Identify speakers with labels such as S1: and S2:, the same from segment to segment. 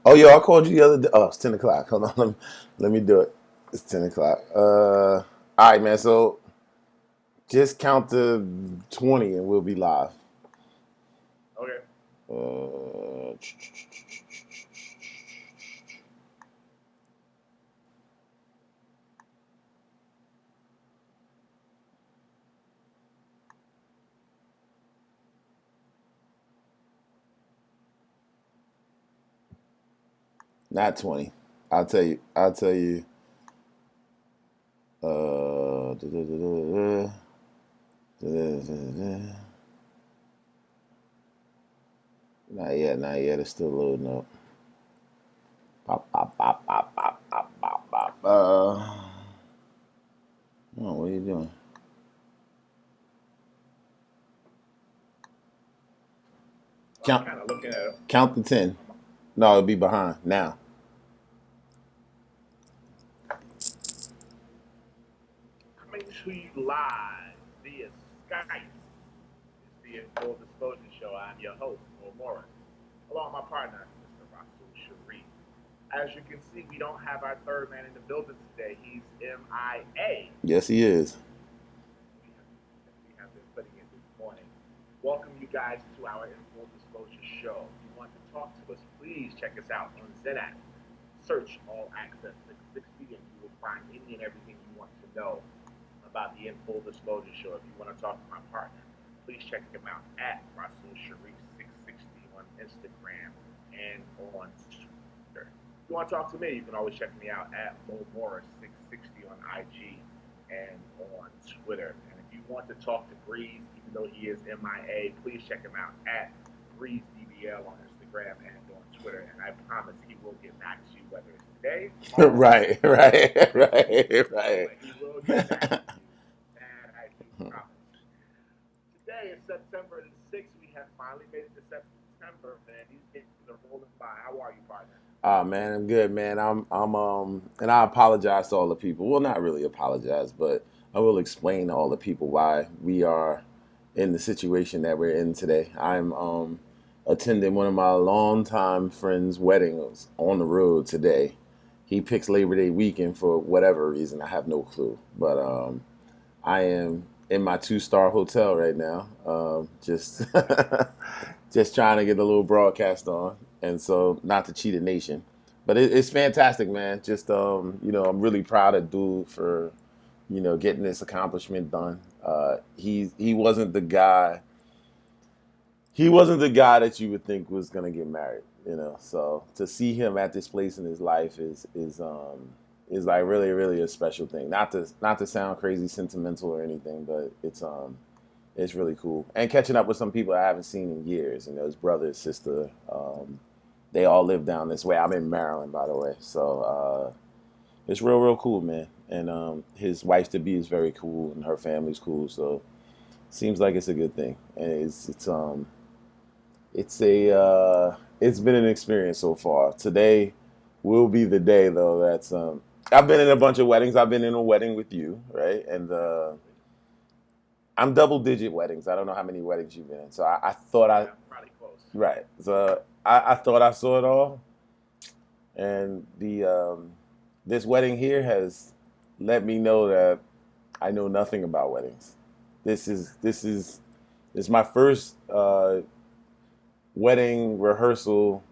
S1: Oh, yo, I called you the other day. Oh, it's 10 o'clock. Hold on. Let me do it. It's 10 o'clock. All right, man. So just count to 20 and we'll be live.
S2: Okay.
S1: Uh, Not 20. I'll tell you. I'll tell you. Da, da, da, da, da, da, da, da. Not yet. Not yet. It's still loading up. Pop, pop, pop, pop, pop, pop, pop, pop. Oh, what are you doing?
S2: I'm
S1: Count.
S2: kind of looking at
S1: Count the 10. No, it'll be behind now.
S2: coming to you live via Skype. It's the Full Disclosure Show. I'm your host, Mo Morris, along with my partner, Mr. Rasul Sharif. As you can see, we don't have our third man in the building today. He's MIA.
S1: Yes, he is.
S2: We have been putting in this morning. Welcome you guys to our In Full Disclosure Show. If you want to talk to us, please check us out on ZenAct. Search All Access 660 and you will find any and everything you want to know about the In Full Disclosure Show. If you want to talk to my partner, please check him out at Rasul Sharif 660 on Instagram and on Twitter. If you want to talk to me, you can always check me out at Mo Morris 660 on IG and on Twitter. And if you want to talk to Breeze, even though he is MIA, please check him out at BreezeDBL on Instagram and on Twitter. And I promise he will get back to you, whether it's today, tomorrow,
S1: Right, right, right, right.
S2: but he will get back to you. That I do promise. Today is September the 6th. We have finally made it to September, man. These days are rolling by. How are you, partner?
S1: Ah, man, I'm good, man. And I apologize to all the people. Well, not really apologize, but I will explain to all the people why we are in the situation that we're in today. I'm attending one of my longtime friends' weddings on the road today. He picks Labor Day weekend for whatever reason. I have no clue, but I am in my two-star hotel right now, just just trying to get a little broadcast on, and so not to cheat a nation, but it's fantastic, man. Just I'm really proud of dude for getting this accomplishment done. He wasn't the guy. He wasn't the guy that you would think was gonna get married. So to see him at this place in his life is like really really a special thing. Not to sound crazy sentimental or anything, but it's really cool. And catching up with some people I haven't seen in years. His brother, his sister, they all live down this way. I'm in Maryland, by the way, so it's real real cool, man. And his wife to be is very cool, and her family's cool. So seems like it's a good thing, and it's been an experience so far. Today will be the day though. That's I've been in a bunch of weddings. I've been in a wedding with you, right? And I'm double digit weddings. I don't know how many weddings you've been in. So I thought I
S2: Yeah, probably close.
S1: right. So I thought I saw it all, and the this wedding here has let me know that I know nothing about weddings. This is my first wedding rehearsal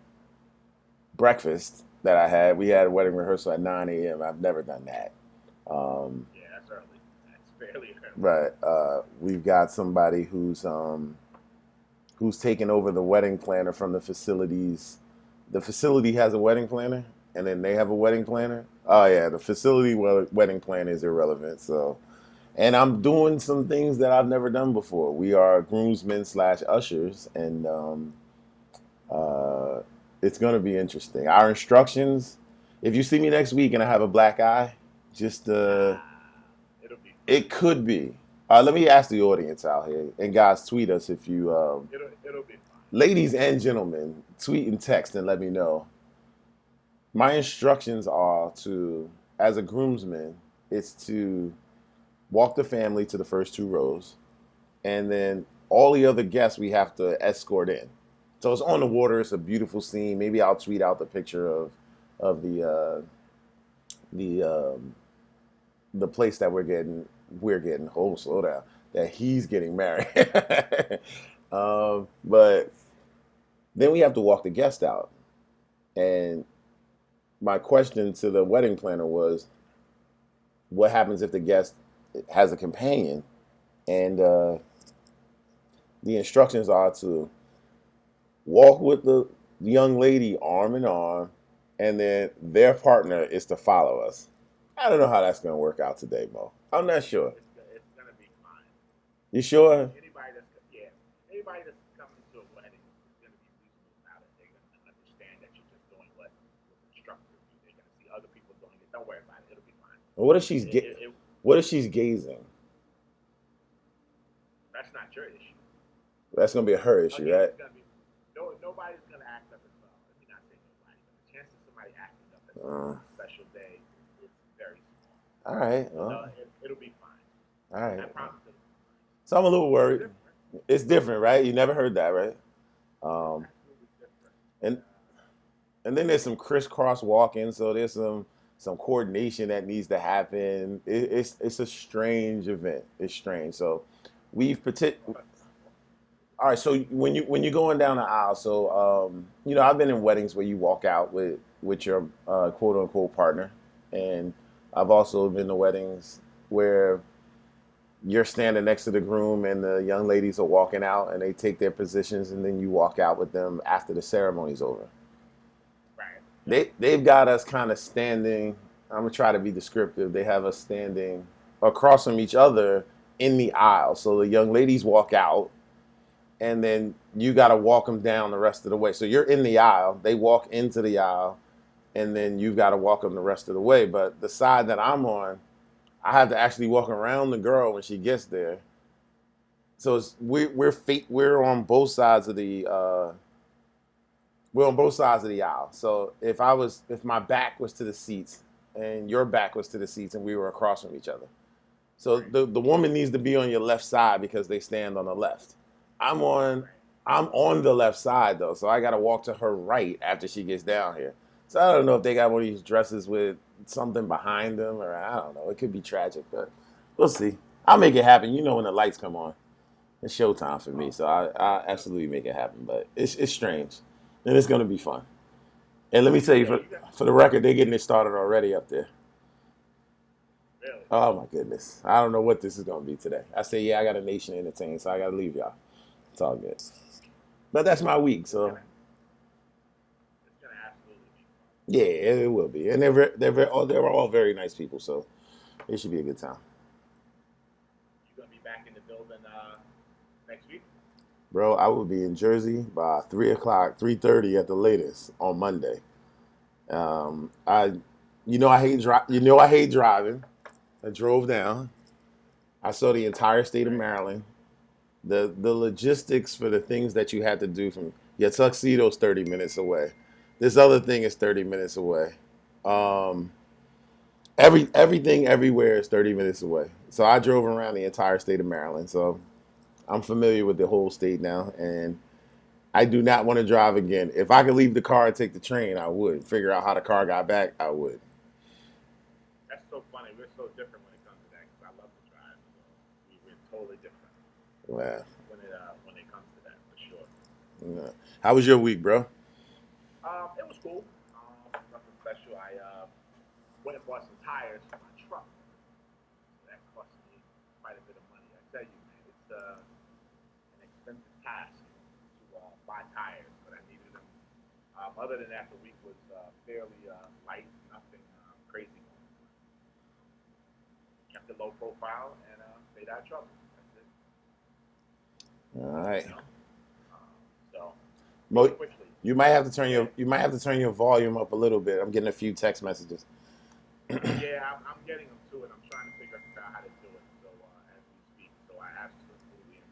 S1: breakfast that I had. We had a wedding rehearsal at 9 a.m. I've never done that. Um,
S2: Yeah, that's early. That's fairly early.
S1: but we've got somebody who's taken over the wedding planner from the facilities. The facility has a wedding planner, and then they have a wedding planner. Oh yeah, the facility wedding planner is irrelevant. So, and I'm doing some things that I've never done before. We are groomsmen slash ushers, and uh, it's going to be interesting. Our instructions. If you see me next week and I have a black eye, just
S2: It'll be fine.
S1: it could be. Let me ask the audience out here, and guys, tweet us if you
S2: It'll be fine.
S1: ladies and gentlemen, tweet and text and let me know. My instructions are to, as a groomsman, it's to walk the family to the first two rows, and then all the other guests we have to escort in. So it's on the water. It's a beautiful scene. Maybe I'll tweet out the picture of the the place that we're getting. Oh, slow down. That he's getting married. But then we have to walk the guest out. And my question to the wedding planner was, what happens if the guest has a companion? And the instructions are to walk with the young lady arm in arm, and then their partner is to follow us. I don't know how that's going to work out today, Mo. I'm not sure.
S2: It's gonna be fine.
S1: You sure?
S2: Anybody that's coming to a wedding is gonna be reasonable about it. They're gonna understand that you're just doing what was instructed of you. They're gonna see other people doing it. Don't worry about it. It'll be fine.
S1: What if she's what if she's gazing?
S2: That's not your issue.
S1: That's going to be her issue,
S2: Again,
S1: right?
S2: it's gonna be nobody's gonna act up as well. Let me not say nobody, but the chance of somebody acting up as well on a special day is very small.
S1: All right.
S2: So
S1: Well,
S2: it'll be fine.
S1: all right.
S2: I promise it'll be fine.
S1: So I'm a little
S2: It's
S1: worried.
S2: different.
S1: It's different, right? You never heard that, right? Um,
S2: Absolutely different.
S1: and and then there's some crisscross walking, so there's some coordination that needs to happen. It's a strange event. It's strange. So we've all right. So when you're going down the aisle, so I've been in weddings where you walk out with your quote unquote partner, and I've also been to weddings where you're standing next to the groom and the young ladies are walking out and they take their positions and then you walk out with them after the ceremony's over.
S2: Right.
S1: They've got us kind of standing. I'm gonna try to be descriptive. They have us standing across from each other in the aisle. So the young ladies walk out, and then you got to walk them down the rest of the way. So you're in the aisle. They walk into the aisle, and then you've got to walk them the rest of the way. But the side that I'm on, I have to actually walk around the girl when she gets there. So we're on both sides of the aisle. So if my back was to the seats and your back was to the seats and we were across from each other. So the woman needs to be on your left side because they stand on the left. I'm on I'm on the left side though, so I got to walk to her right after she gets down here. So I don't know if they got one of these dresses with something behind them, or I don't know. It could be tragic, but we'll see. I'll make it happen. You know, when the lights come on, it's showtime for me. So I absolutely make it happen. But it's strange, and it's gonna be fun. And let me tell you,
S2: Yeah,
S1: for the record, they're getting it started already up there.
S2: really.
S1: Oh my goodness, I don't know what this is gonna be today. I say, yeah, I got a nation to entertain, so I gotta leave y'all. It's all good. But that's my week,
S2: It's
S1: so
S2: gonna absolutely be fun.
S1: yeah, it will be. And they're all very nice people, so it should be a good time.
S2: You gonna be back in the building next week?
S1: Bro, I will be in Jersey by 3 o'clock, 3:30 at the latest on Monday. I, I hate driving. I drove down. I saw the entire state of Maryland. The logistics for the things that you had to do from your tuxedo's 30 minutes away. This other thing is 30 minutes away. Um, everything everywhere is 30 minutes away. So I drove around the entire state of Maryland. So I'm familiar with the whole state now, and I do not want to drive again. If I could leave the car and take the train, I would. Figure out how the car got back, I would.
S2: That's so funny. We're so different when it comes to that because I love to drive. So we're totally different
S1: Wow.
S2: when it comes to that for sure.
S1: Yeah. How was your week, bro?
S2: It was cool. Nothing special. I went and bought some tires for my truck. That cost me quite a bit of money. I tell you, man, it's an expensive task to buy tires, but I needed them. Other than that, the week was fairly light. Nothing crazy going on. Kept it low profile and stayed out of trouble. That's it.
S1: All right.
S2: So
S1: Mo,
S2: quickly.
S1: you might have to turn your volume up a little bit. I'm getting a few text messages.
S2: Yeah, I'm getting them to it. I'm trying to figure out how to do it. So as we speak, so I absolutely am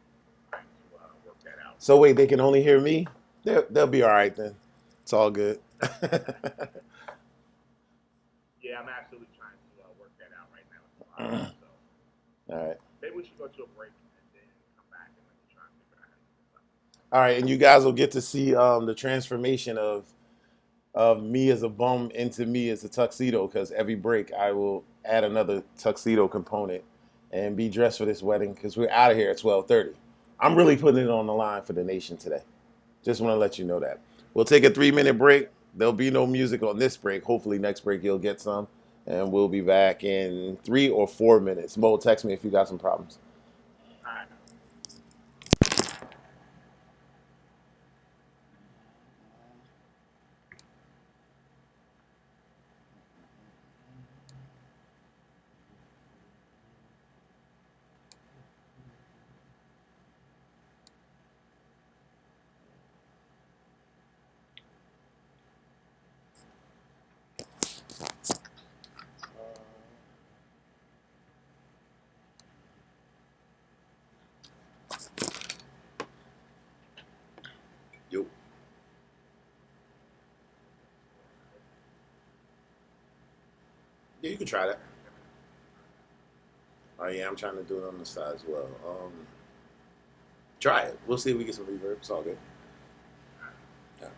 S2: trying to work that out.
S1: So wait, they can only hear me? They'll be all right then. It's all good.
S2: Yeah, I'm absolutely trying to work that out right now. So
S1: All right.
S2: maybe we should go to a break and then come back and let me try and figure out how to do it.
S1: All right, and you guys will get to see the transformation of me as a bum into me as a tuxedo because every break I will add another tuxedo component and be dressed for this wedding because we're out of here at 12:30. I'm really putting it on the line for the nation today. Just want to let you know that. We'll take a 3 minute break. There'll be no music on this break. Hopefully, next break you'll get some. And we'll be back in 3 or 4 minutes. Mo, text me if you got some problems.
S2: All right.
S1: Yo. Yeah, you can try that. Oh, yeah, I'm trying to do it on the side as well. Try it. We'll see if we get some reverb. It's all good. Yeah.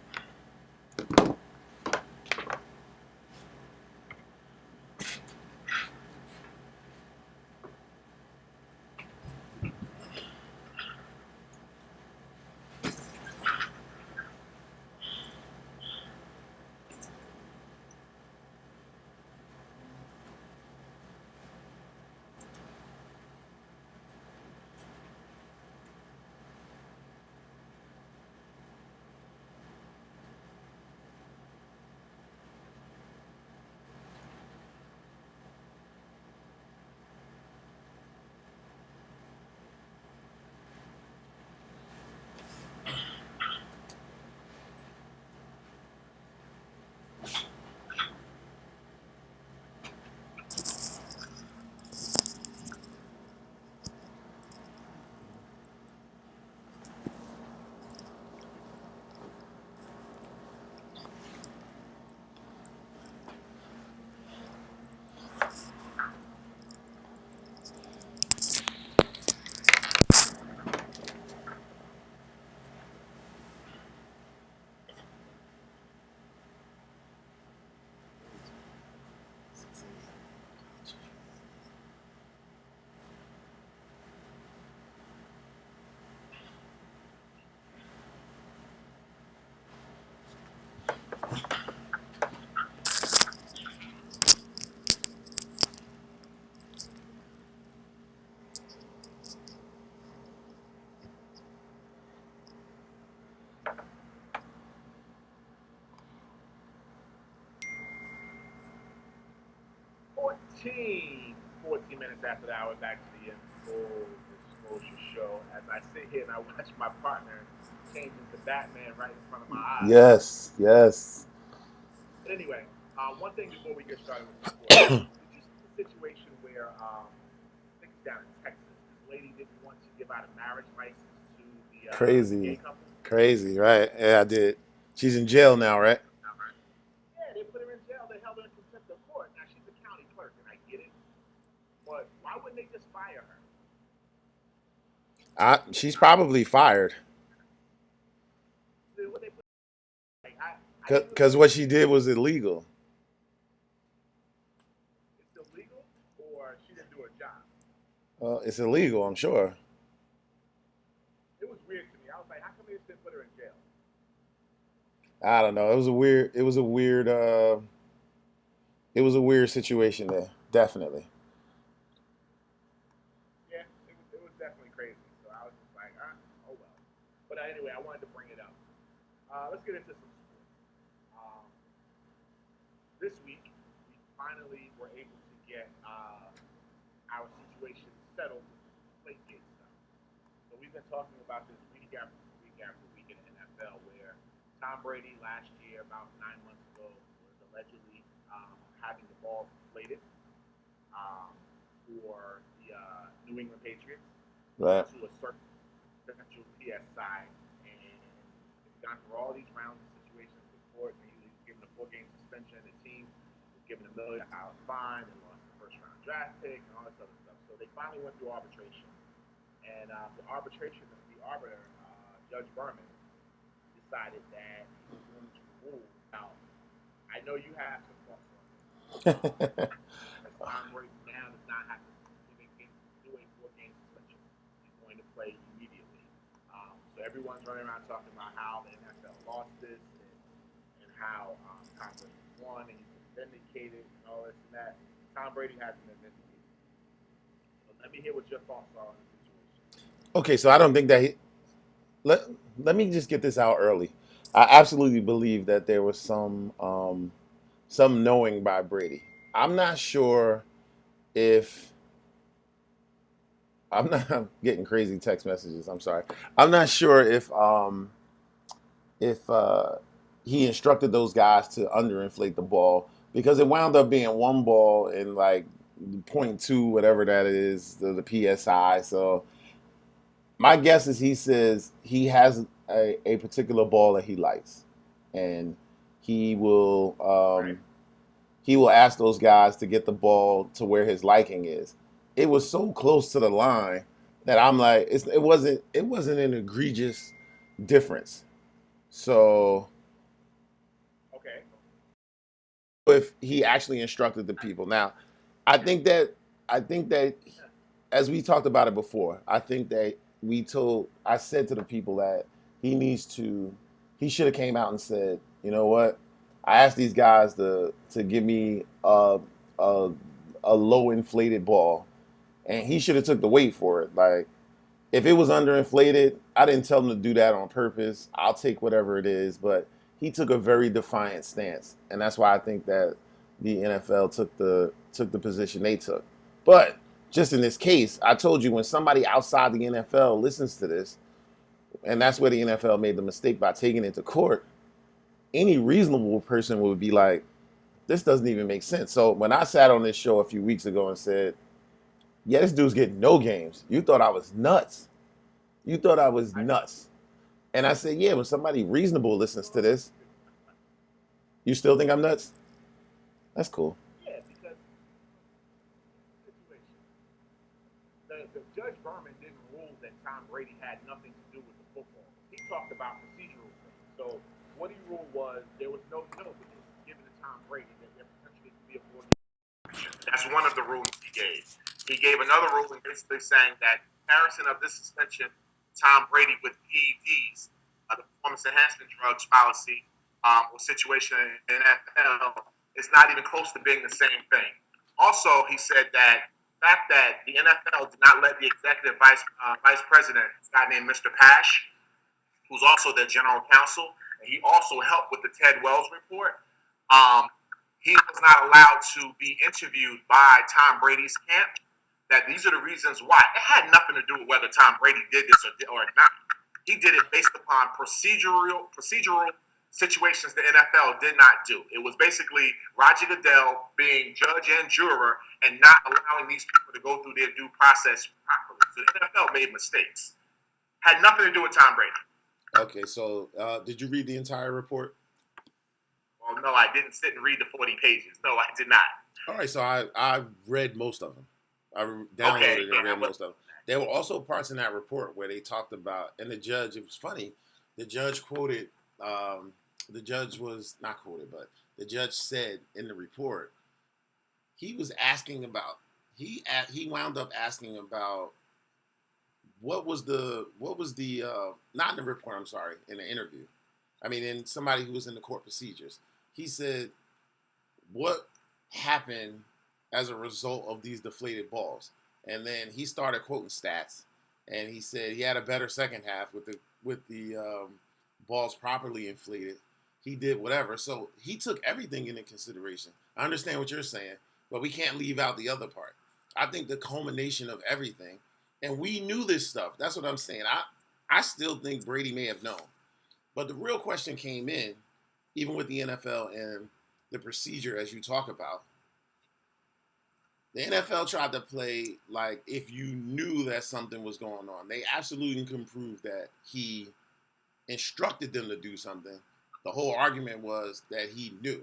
S1: 14 minutes after the hour, back to the full disclosure show. As I sit here and I watch my partner change into Batman right in front of my eyes. Yes, yes.
S2: But anyway, one thing before we get started with the sport, did you see the situation where I think it's down in Texas, this lady didn't want to give out a marriage license to the gay
S1: Crazy.
S2: couple?
S1: Crazy, right? Yeah, I did. She's in jail now, right?
S2: Yeah, they put her in jail. They held her in contempt of court. Now she's a county clerk, and I get it, but why wouldn't they just fire her?
S1: She's probably fired
S2: What they put, like, I didn't really
S1: because what she did was illegal.
S2: it's illegal or she didn't do her job.
S1: It's illegal, I'm sure.
S2: It was weird to me. I was like, how come they just didn't put her in jail?
S1: I don't know. It was a weird. It was a weird. It was a weird situation there. Definitely.
S2: Yeah, it was definitely crazy. So I was just like, oh well. But anyway, I wanted to bring it up. Let's get into some sports. Um, this week, we finally were able to get our situation settled with the Deflategate stuff. So we've been talking about this week after week in the NFL, where Tom Brady last year, about 9 months ago, was allegedly having the ball deflated um, for the New England Patriots
S1: Right.
S2: to a certain central PSI, and they've gone through all these rounds of situations with court, and he was given a 4 game suspension. The team was given $1 million fine and lost the first round draft pick and all this other stuff. So they finally went through arbitration, and the arbitration, the arbiter Judge Berman decided that he was going to rule. Now, I know you have some thoughts on this. As Tom Brady now does not have to do a 4-game suspension. He's going to play immediately. So everyone's running around talking about how the NFL lost this and how Tom Brady won and he's been vindicated and all this and that. Tom Brady hasn't been vindicated. So let me hear what your thoughts are on the situation.
S1: Okay, so I don't think that let me just get this out early. I absolutely believe that there was some knowing by Brady. I'm not sure if I'm not I'm getting crazy text messages. I'm sorry. I'm not sure if he instructed those guys to underinflate the ball because it wound up being one ball in like point two, whatever that is, the psi. So my guess is he says he has a particular ball that he likes, and he will
S2: Right.
S1: he will ask those guys to get the ball to where his liking is. It was so close to the line that I'm like, it wasn't an egregious difference. So
S2: Okay.
S1: if he actually instructed the people. Now, I think that I think that as we talked about it before, I think that I said to the people that he should have came out and said, you know what? I asked these guys to give me a a low inflated ball, and he should have took the weight for it. Like if it was underinflated, I didn't tell him to do that on purpose. I'll take whatever it is, but he took a very defiant stance, and that's why I think that the NFL took the position they took. But just in this case, I told you when somebody outside the NFL listens to this, and that's where the NFL made the mistake by taking it to court. Any reasonable person would be like, "This doesn't even make sense." So when I sat on this show a few weeks ago and said, "Yeah, this dude's getting no games," you thought I was nuts. You thought I was
S2: I did.
S1: nuts. And I said, "Yeah, when somebody reasonable listens to this, you still think I'm nuts? That's cool."
S2: Yeah, because situation. The Judge Berman didn't rule that Tom Brady had nothing to do with the football. He talked about procedural things. So what he ruled was there was no notice given to Tom Brady that there potentially could be a 4-game. That's one of the rulings he gave. He gave another ruling basically saying that comparison of this suspension, Tom Brady with PEDs, the performance enhancement drugs policy or situation in the NFL, is not even close to being the same thing. Also, he said that the fact that the NFL did not let the executive vice president, a guy named Mr. Pash, who's also their general counsel, and he also helped with the Ted Wells report. Um, he was not allowed to be interviewed by Tom Brady's camp. That these are the reasons why. It had nothing to do with whether Tom Brady did this or not. He did it based upon procedural situations the NFL did not do. It was basically Roger Goodell being judge and juror and not allowing these people to go through their due process properly. So the NFL made mistakes. Had nothing to do with Tom Brady.
S1: Okay, so did you read the entire report?
S2: Well, no, I didn't sit and read the 40 pages. No, I did not.
S1: All right, so I read most of them. I
S2: Okay,
S1: downloaded and
S2: yeah,
S1: read most of them. There were also parts in that report where they talked about, and the judge. It was funny. The judge quoted. The judge was not quoted, but the judge said in the report he was asking about. He wound up asking about what was the not in the report. I'm sorry, in the interview. I mean, in somebody who was in the court procedures. He said, "What happened as a result of these deflated balls?" And then he started quoting stats, and he said he had a better second half with the balls properly inflated. He did whatever, so he took everything into consideration. I understand what you're saying, but we can't leave out the other part. I think the culmination of everything, and we knew this stuff. That's what I'm saying. I still think Brady may have known, but the real question came in, even with the NFL and the procedure as you talk about. The NFL tried to play like if you knew that something was going on. They absolutely can prove that he instructed them to do something. The whole argument was that he knew.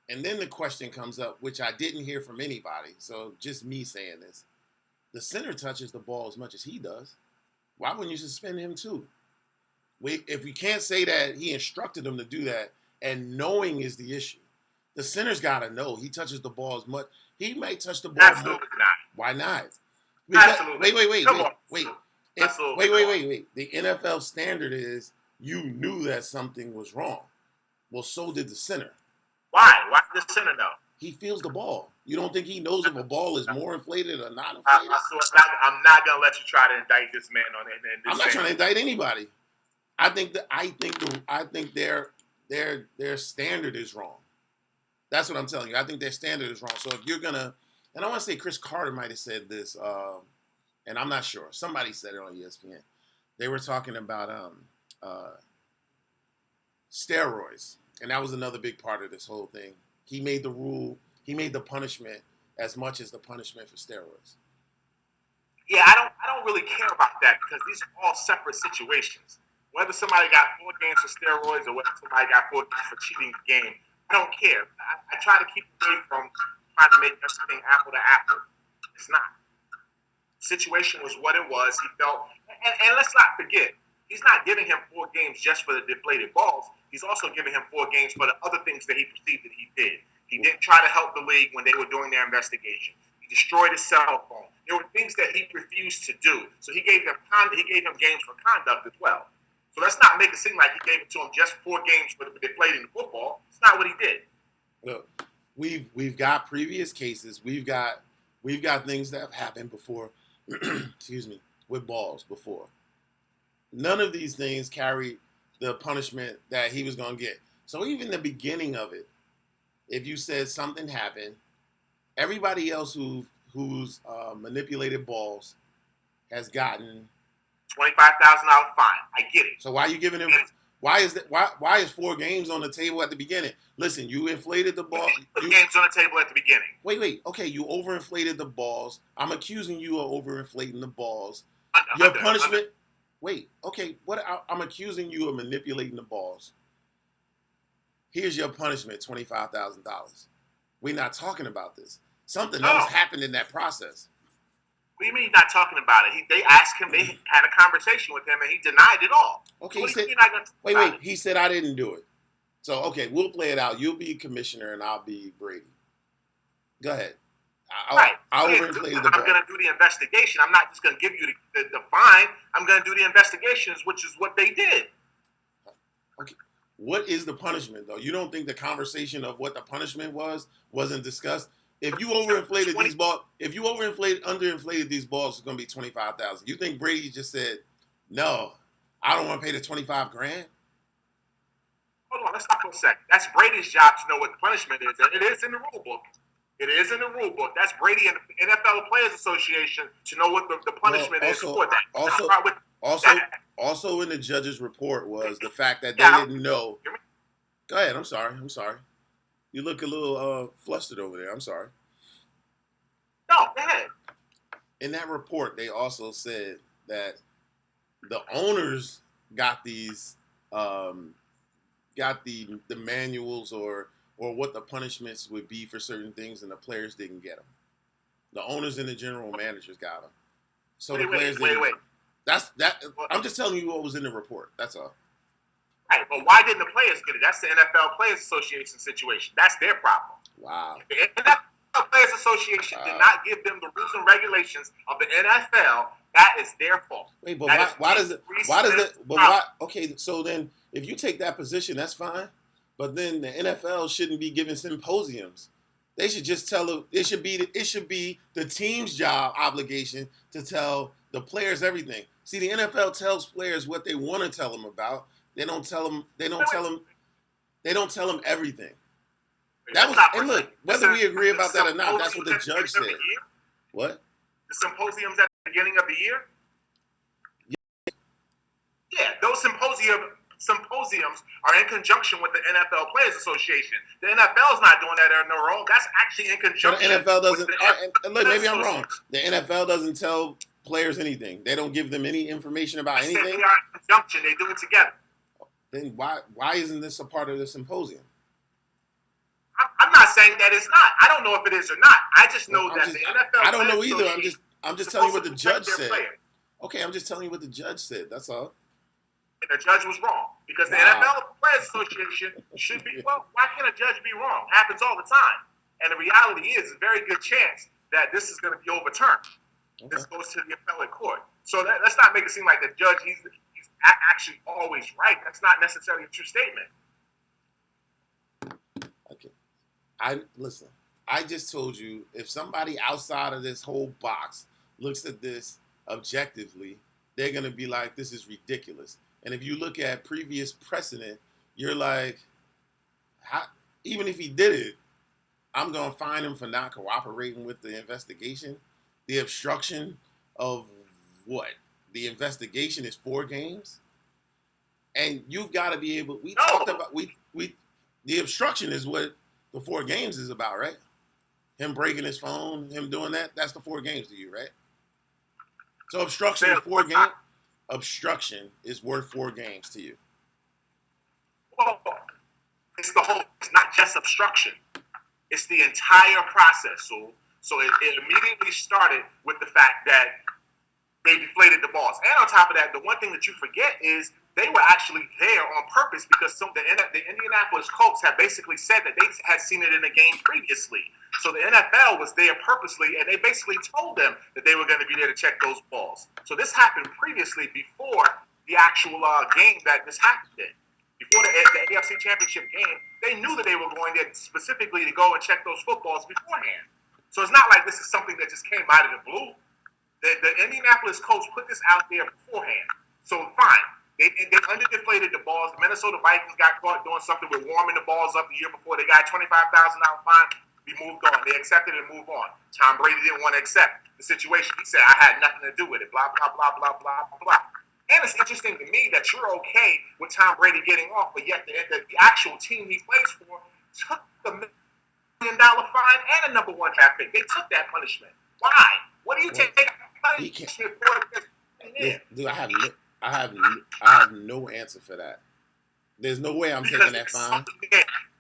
S1: And then the question comes up, which I didn't hear from anybody, so just me saying this. The center touches the ball as much as he does. Why wouldn't you suspend him too?
S3: if we can't say that he instructed them to do that, and knowing is the issue, the center's got to know. He touches the ball as much. He might touch the ball.
S2: Absolutely
S3: more.
S2: not.
S3: Why not?
S2: Because, absolutely.
S3: Wait.
S2: Come on.
S3: Wait.
S2: Absolutely.
S3: Wait. The NFL standard is you knew that something was wrong. Well, so did the center.
S2: Why? Why did the center know?
S3: He feels the ball. You don't think he knows if a ball is more inflated or not inflated?
S2: I'm not gonna let you try to indict this man on it.
S3: I'm not trying to indict anybody. I think their standard is wrong. That's what I'm telling you. I think their standard is wrong. So if you're gonna, and I want to say Chris Carter might have said this, and I'm not sure. Somebody said it on ESPN. They were talking about steroids, and that was another big part of this whole thing. He made the rule. He made the punishment as much as the punishment for steroids.
S2: Yeah, I don't really care about that because these are all separate situations. Whether somebody got 4 games for steroids or whether somebody got 4 games for cheating the game, I don't care. I try to keep away from trying to make everything apple to apple. It's not. The situation was what it was. He felt, and let's not forget, he's not giving him 4 games just for the deflated balls. He's also giving him 4 games for the other things that he perceived that he did. He didn't try to help the league when they were doing their investigation. He destroyed his cell phone. There were things that he refused to do. So he gave him games for conduct as well. So let's not make it seem like he gave it to him just 4 games for deflating the football. It's not what he did.
S3: Look, we've got previous cases. We've got things that have happened before. Excuse me, with balls before. None of these things carry the punishment that he was going to get. So even the beginning of it, if you said something happened, everybody else who's manipulated balls has gotten
S2: $25,000 fine. I get it.
S3: So why are you giving him? Why is 4 games on the table at the beginning? Listen, you inflated the ball.
S2: Games on the table at the beginning.
S3: Wait. Okay, you overinflated the balls. I'm accusing you of overinflating the balls.
S2: Your
S3: punishment. Wait. Okay. I'm accusing you of manipulating the balls. Here's your punishment: $25,000. We're not talking about this. Something else happened in that process.
S2: What do you mean he's not talking about it? They asked him, they had a conversation with him, and he denied it all.
S3: Okay,
S2: so
S3: wait. He said, I didn't do it. So, okay, we'll play it out. You'll be commissioner, and I'll be Brady. Go ahead. I'll overinflate the ball.
S2: I'm going to do the investigation. I'm not just going to give you the fine. I'm going to do the investigations, which is what they did.
S3: Okay. What is the punishment, though? You don't think the conversation of what the punishment wasn't discussed? If you underinflated these balls, it's going to be $25,000. You think Brady just said, no, I don't want to pay the $25,000?
S2: Hold on, let's stop for a second. That's Brady's job to know what the punishment is. And it is in the rule book. It is in the rule book. That's Brady and the NFL Players Association to know what the punishment is for that.
S3: Also in the judge's report was the fact that they didn't know. Go ahead. I'm sorry. You look a little flustered over there. I'm sorry.
S2: No, go ahead.
S3: In that report, they also said that the owners got these, got the manuals or what the punishments would be for certain things, and the players didn't get them. The owners and the general managers got them. So the players didn't.
S2: Wait.
S3: I'm just telling you what was in the report. That's all.
S2: Right, but why didn't the players get it? That's the NFL Players Association situation. That's their problem.
S3: Wow.
S2: The NFL Players Association did not give them the rules and regulations of the NFL. That is their fault.
S3: Wait, but why does it? Okay, so then if you take that position, that's fine. But then the NFL shouldn't be giving symposiums. They should just tell them. It should be the team's job obligation to tell the players everything. See, the NFL tells players what they want to tell them about. They don't tell them everything. That was, and look, whether we agree about that or not, that's what the judge said. What?
S2: The symposiums at the beginning of the year? Yeah, those symposiums are in conjunction with the NFL Players Association. The NFL is not doing that on their own. That's actually in conjunction.
S3: But the NFL doesn't. And look, maybe I'm wrong. The NFL doesn't tell players anything. They don't give them any information about anything.
S2: They are in conjunction. They do it together.
S3: Then why isn't this a part of the symposium?
S2: I'm not saying that it's not. I don't know if it is or not. I just know the NFL.
S3: I don't know either. I'm just telling you what the judge said. Okay, I'm just telling you what the judge said. That's all.
S2: And the judge was wrong. Because the NFL Players Association should be, well, why can't a judge be wrong? It happens all the time. And the reality is, a very good chance that this is going to be overturned. Okay. This goes to the appellate court. So let's not make it seem like the judge, he's actually always right. That's not necessarily a true statement.
S3: Okay. Listen, I just told you, if somebody outside of this whole box looks at this objectively, they're going to be like, this is ridiculous. And if you look at previous precedent, you're like, even if he did it, I'm going to fine him for not cooperating with the investigation. The obstruction of what? The investigation is 4 games? And you've got to be able, talked about, the obstruction is what the 4 games is about, right? Him breaking his phone, him doing that, that's the 4 games to you, right? So obstruction is 4 games. Obstruction is worth 4 games to you.
S2: Well, it's not just obstruction. It's the entire process. So it immediately started with the fact that they deflated the balls. And on top of that, the one thing that you forget is they were actually there on purpose because the Indianapolis Colts had basically said that they had seen it in a game previously. So the NFL was there purposely, and they basically told them that they were going to be there to check those balls. So this happened previously before the actual game that this happened in. Before the AFC Championship game, they knew that they were going there specifically to go and check those footballs beforehand. So it's not like this is something that just came out of the blue. The Indianapolis Colts put this out there beforehand. So fine. They under-deflated the balls. The Minnesota Vikings got caught doing something with warming the balls up the year before. They got a $25,000 fine. We moved on. They accepted and moved on. Tom Brady didn't want to accept the situation. He said, I had nothing to do with it. Blah, blah, blah, blah, blah, blah. And it's interesting to me that you're okay with Tom Brady getting off, but yet the actual team he plays for took the $1 million fine and a number 1 draft pick. They took that punishment. Why? What do you take punishment for?
S3: Yeah, dude, I have no answer for that. There's no way I'm taking that fine.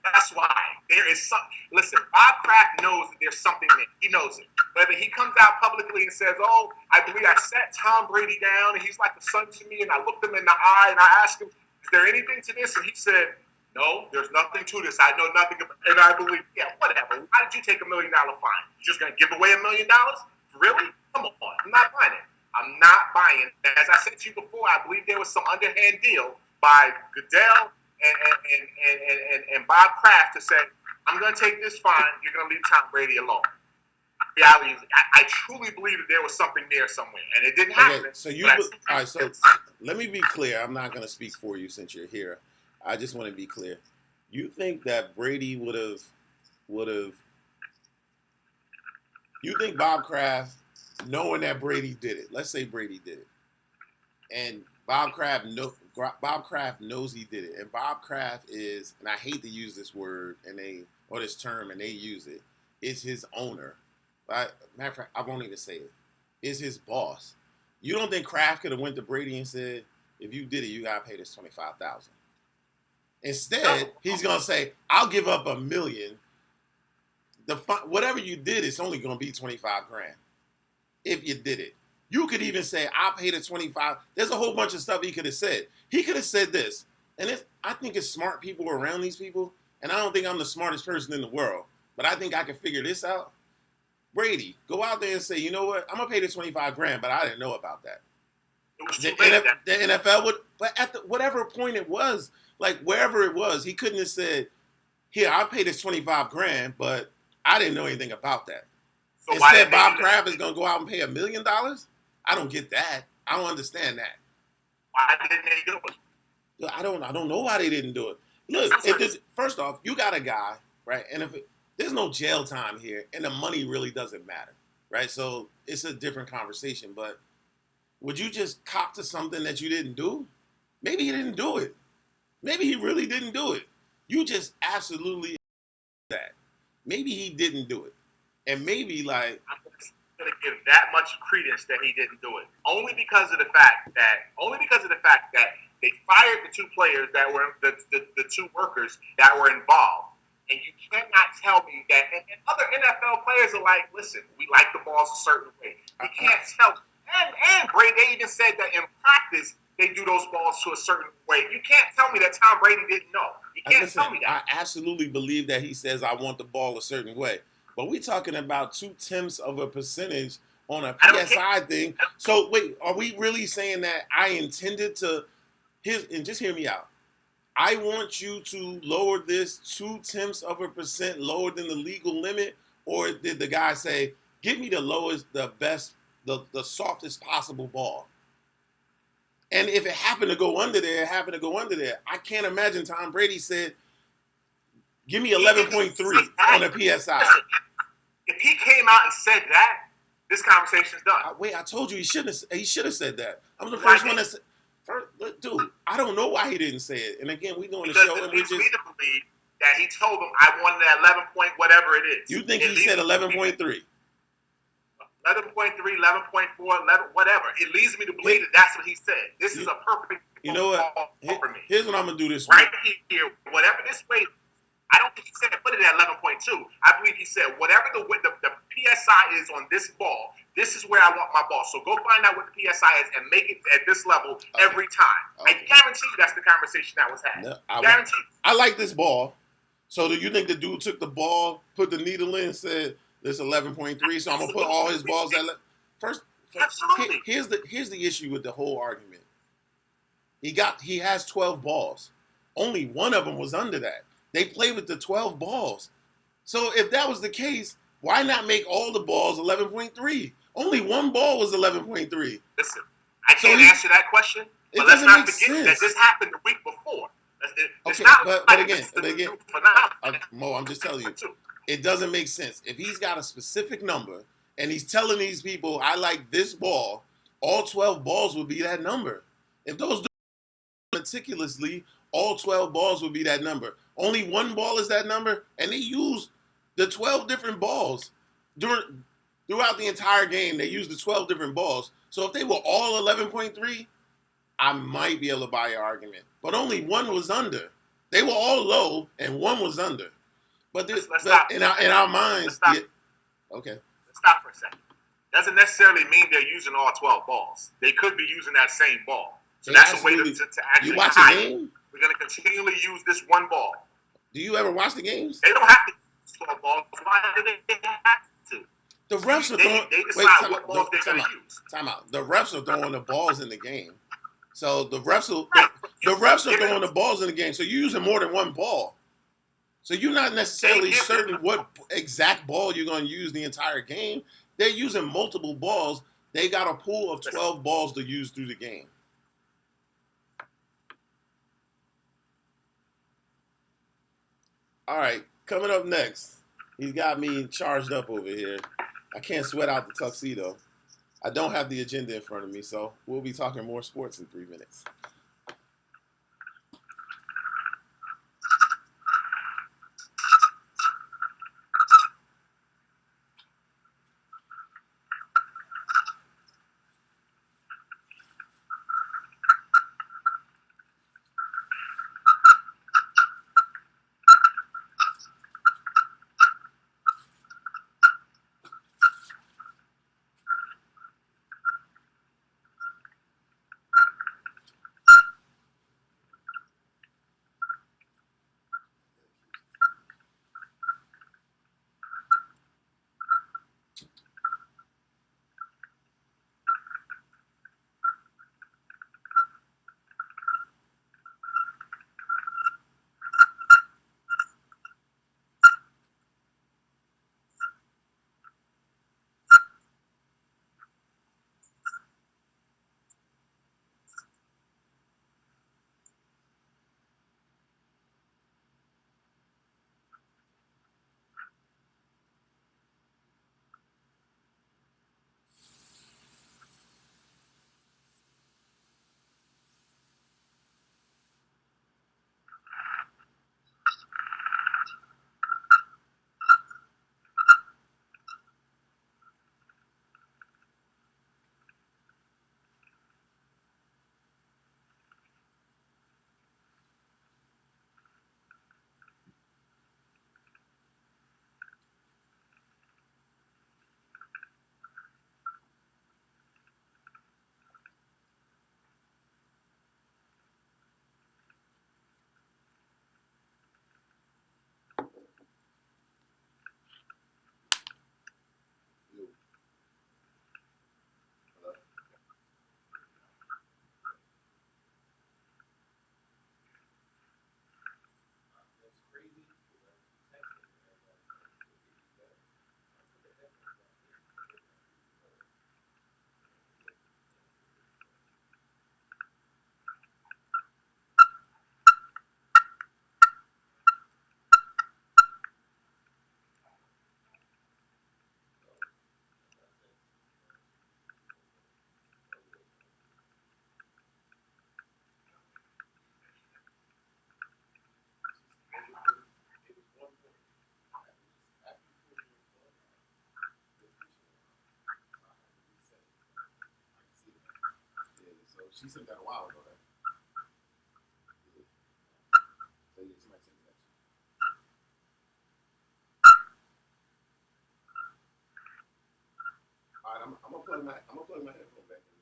S2: That's why. There is something. Listen, Bob Kraft knows that there's something there. He knows it. Whether he comes out publicly and says, oh, I believe I sat Tom Brady down and he's like a son to me, and I looked him in the eye and I asked him, is there anything to this? And he said, no, there's nothing to this. I know nothing about it. And I believe, yeah, whatever. Why did you take $1 million fine? You just going to give away $1 million? Really? Come on. I'm not buying it. I'm not buying it. As I said to you before, I believe there was some underhand deal by Goodell and Bob Kraft to say, I'm going to take this fine. You're going to leave Tom Brady alone. Reality is, I truly believe that there was something there somewhere, and it didn't happen.
S3: Okay, so all right. So let me be clear. I'm not going to speak for you since you're here. I just want to be clear. You think that Brady would have? You think Bob Kraft, knowing that Brady did it? Let's say Brady did it, and Bob Kraft knows he did it, and Bob Kraft is, and I hate to use this word or this term, and they use it, is his owner. Matter of fact, I won't even say it. Is his boss. You don't think Kraft could have went to Brady and said, if you did it, you gotta pay this $25,000. Instead, he's gonna say, I'll give up $1 million. Whatever you did, it's only gonna be $25,000 if you did it. You could even say, I'll pay the $25,000. There's a whole bunch of stuff he could have said. He could have said this, and I think it's smart people around these people, and I don't think I'm the smartest person in the world, but I think I can figure this out. Brady, go out there and say, you know what? I'm gonna pay the $25,000, but I didn't know about that. The NFL would, but at whatever point it was, like wherever it was, he couldn't have said, "Here, I'll pay this $25,000, but I didn't know anything about that." So instead, Bob Kraft is gonna go out and pay $1 million. I don't get that. I don't understand that.
S2: Why didn't they do it?
S3: I don't know why they didn't do it. Look, first off, you got a guy, right? And there's no jail time here, and the money really doesn't matter, right? So it's a different conversation. But would you just cop to something that you didn't do? Maybe he didn't do it. Maybe he really didn't do it. You just absolutely that. Maybe he didn't do it, and maybe like
S2: I'm going to give that much credence that he didn't do it, only because of the fact that they fired the 2 players that were the 2 workers that were involved. And you cannot tell me that. And other NFL players are like, listen, we like the balls a certain way. You can't tell. And Brady, they even said that in practice, they do those balls to a certain way. You can't tell me that Tom Brady didn't know. You can't
S3: Listen,
S2: tell me that.
S3: I absolutely believe that he says I want the ball a certain way, but we're talking about 0.2 of a percentage on a PSI thing. So wait, are we really saying that I intended to? And just hear me out. I want you to lower this 0.2 of a percent lower than the legal limit, or did the guy say, "Give me the lowest, the best, the softest possible ball"? And if it happened to go under there, it happened to go under there. I can't imagine Tom Brady said, "Give me 11.3 on a PSI."
S2: Listen, if he came out and said that, this conversation's done.
S3: I told you he should have said that. I was the first one that said, dude, I don't know why he didn't say it. And again, we doing the show and we just.
S2: Leads me to believe that he told him, I wanted that 11 point whatever it is.
S3: You think he said 11.3?
S2: 11.3, 11.4, 11, whatever. It leads me to believe that that's what he said. This is a perfect.
S3: You know what?
S2: For me.
S3: Here's what I'm gonna do this
S2: right week. Here, whatever this way. I don't think he said put it at 11.2. I believe he said whatever the PSI is on this ball, this is where I want my ball. So go find out what the PSI is and make it at this level every time. I guarantee you that's the conversation that was had. No, guarantee.
S3: I like this ball. So do you think the dude took the ball, put the needle in, said this 11.3, so I'm gonna put all his balls at first?
S2: Absolutely.
S3: Here's the issue with the whole argument. He has 12 balls. Only one of them was under that. They play with the 12 balls. So if that was the case, why not make all the balls 11.3? Only one ball was 11.3.
S2: Listen, I can't answer that question, but let's not forget that this happened the week before.
S3: Okay, but again, Mo, I'm just telling you, it doesn't make sense. If he's got a specific number and he's telling these people, I like this ball, all 12 balls would be that number. If those meticulously, all 12 balls would be that number. Only one ball is that number, and they use the 12 different balls throughout the entire game. They use the 12 different balls. So if they were all 11.3, I might be able to buy your argument. But only one was under. They were all low, and one was under. But in our minds, okay.
S2: Let's stop for a second. Doesn't necessarily mean they're using all 12 balls. They could be using that same ball. So that's a way to actually.
S3: You watch a game?
S2: We're going to continually use this one ball.
S3: Do you ever watch the games?
S2: They don't have to use 12 balls. Why do they have to?
S3: The refs are throwing.
S2: They decide what balls they're going to use.
S3: Time out. The refs are throwing the balls in the game. So the refs are throwing the balls in the game. So you're using more than one ball. So you're not necessarily certain what exact ball you're going to use the entire game. They're using multiple balls. They got a pool of 12 balls to use through the game. All right, coming up next, he's got me charged up over here. I can't sweat out the tuxedo. I don't have the agenda in front of me, so we'll be talking more sports in 3 minutes. She sent that a while ago. All right, I'm gonna plug my headphone back in.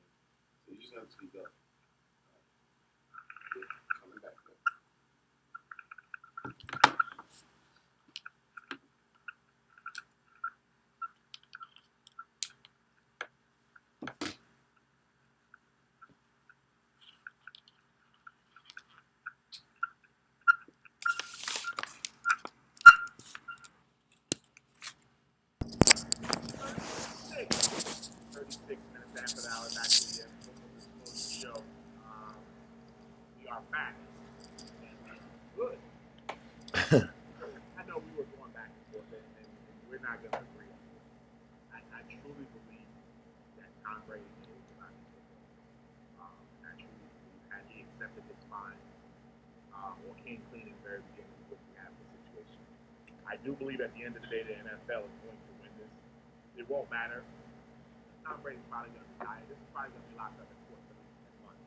S3: So you just have to speak up. Coming back.
S2: Minutes after the hour, back to the Football Disclosure Show. We are back. Good. I know we were going back and forth, and we're not going to agree on this. I truly believe that Tom Brady is not football. I truly believe had he accepted his fine or came clean in the very beginning, we wouldn't have this situation. I do believe at the end of the day, the NFL is going to win this. It won't matter. Tom Brady's probably going to retire. This is probably going to be locked up in court for the next month.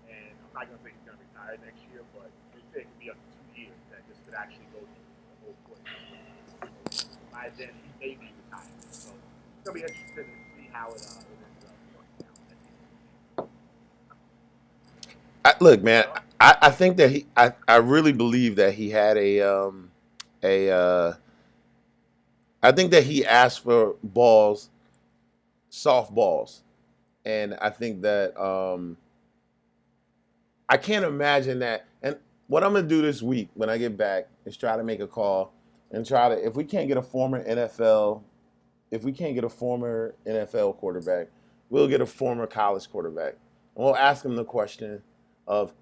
S2: And I'm not going to say he's going to retire next year, but they say it could be up to 2 years that this could actually go through the whole court system. By then, he may be retired. So it's going to be interesting to see how it ends up working out.
S1: Look, man, I think that I really believe that he had I think that he asked for balls, soft balls, and I think that I can't imagine that. And what I'm gonna do this week when I get back is try to make a call and try to, if we can't get a former NFL quarterback, we'll get a former college quarterback, and we'll ask him the question of,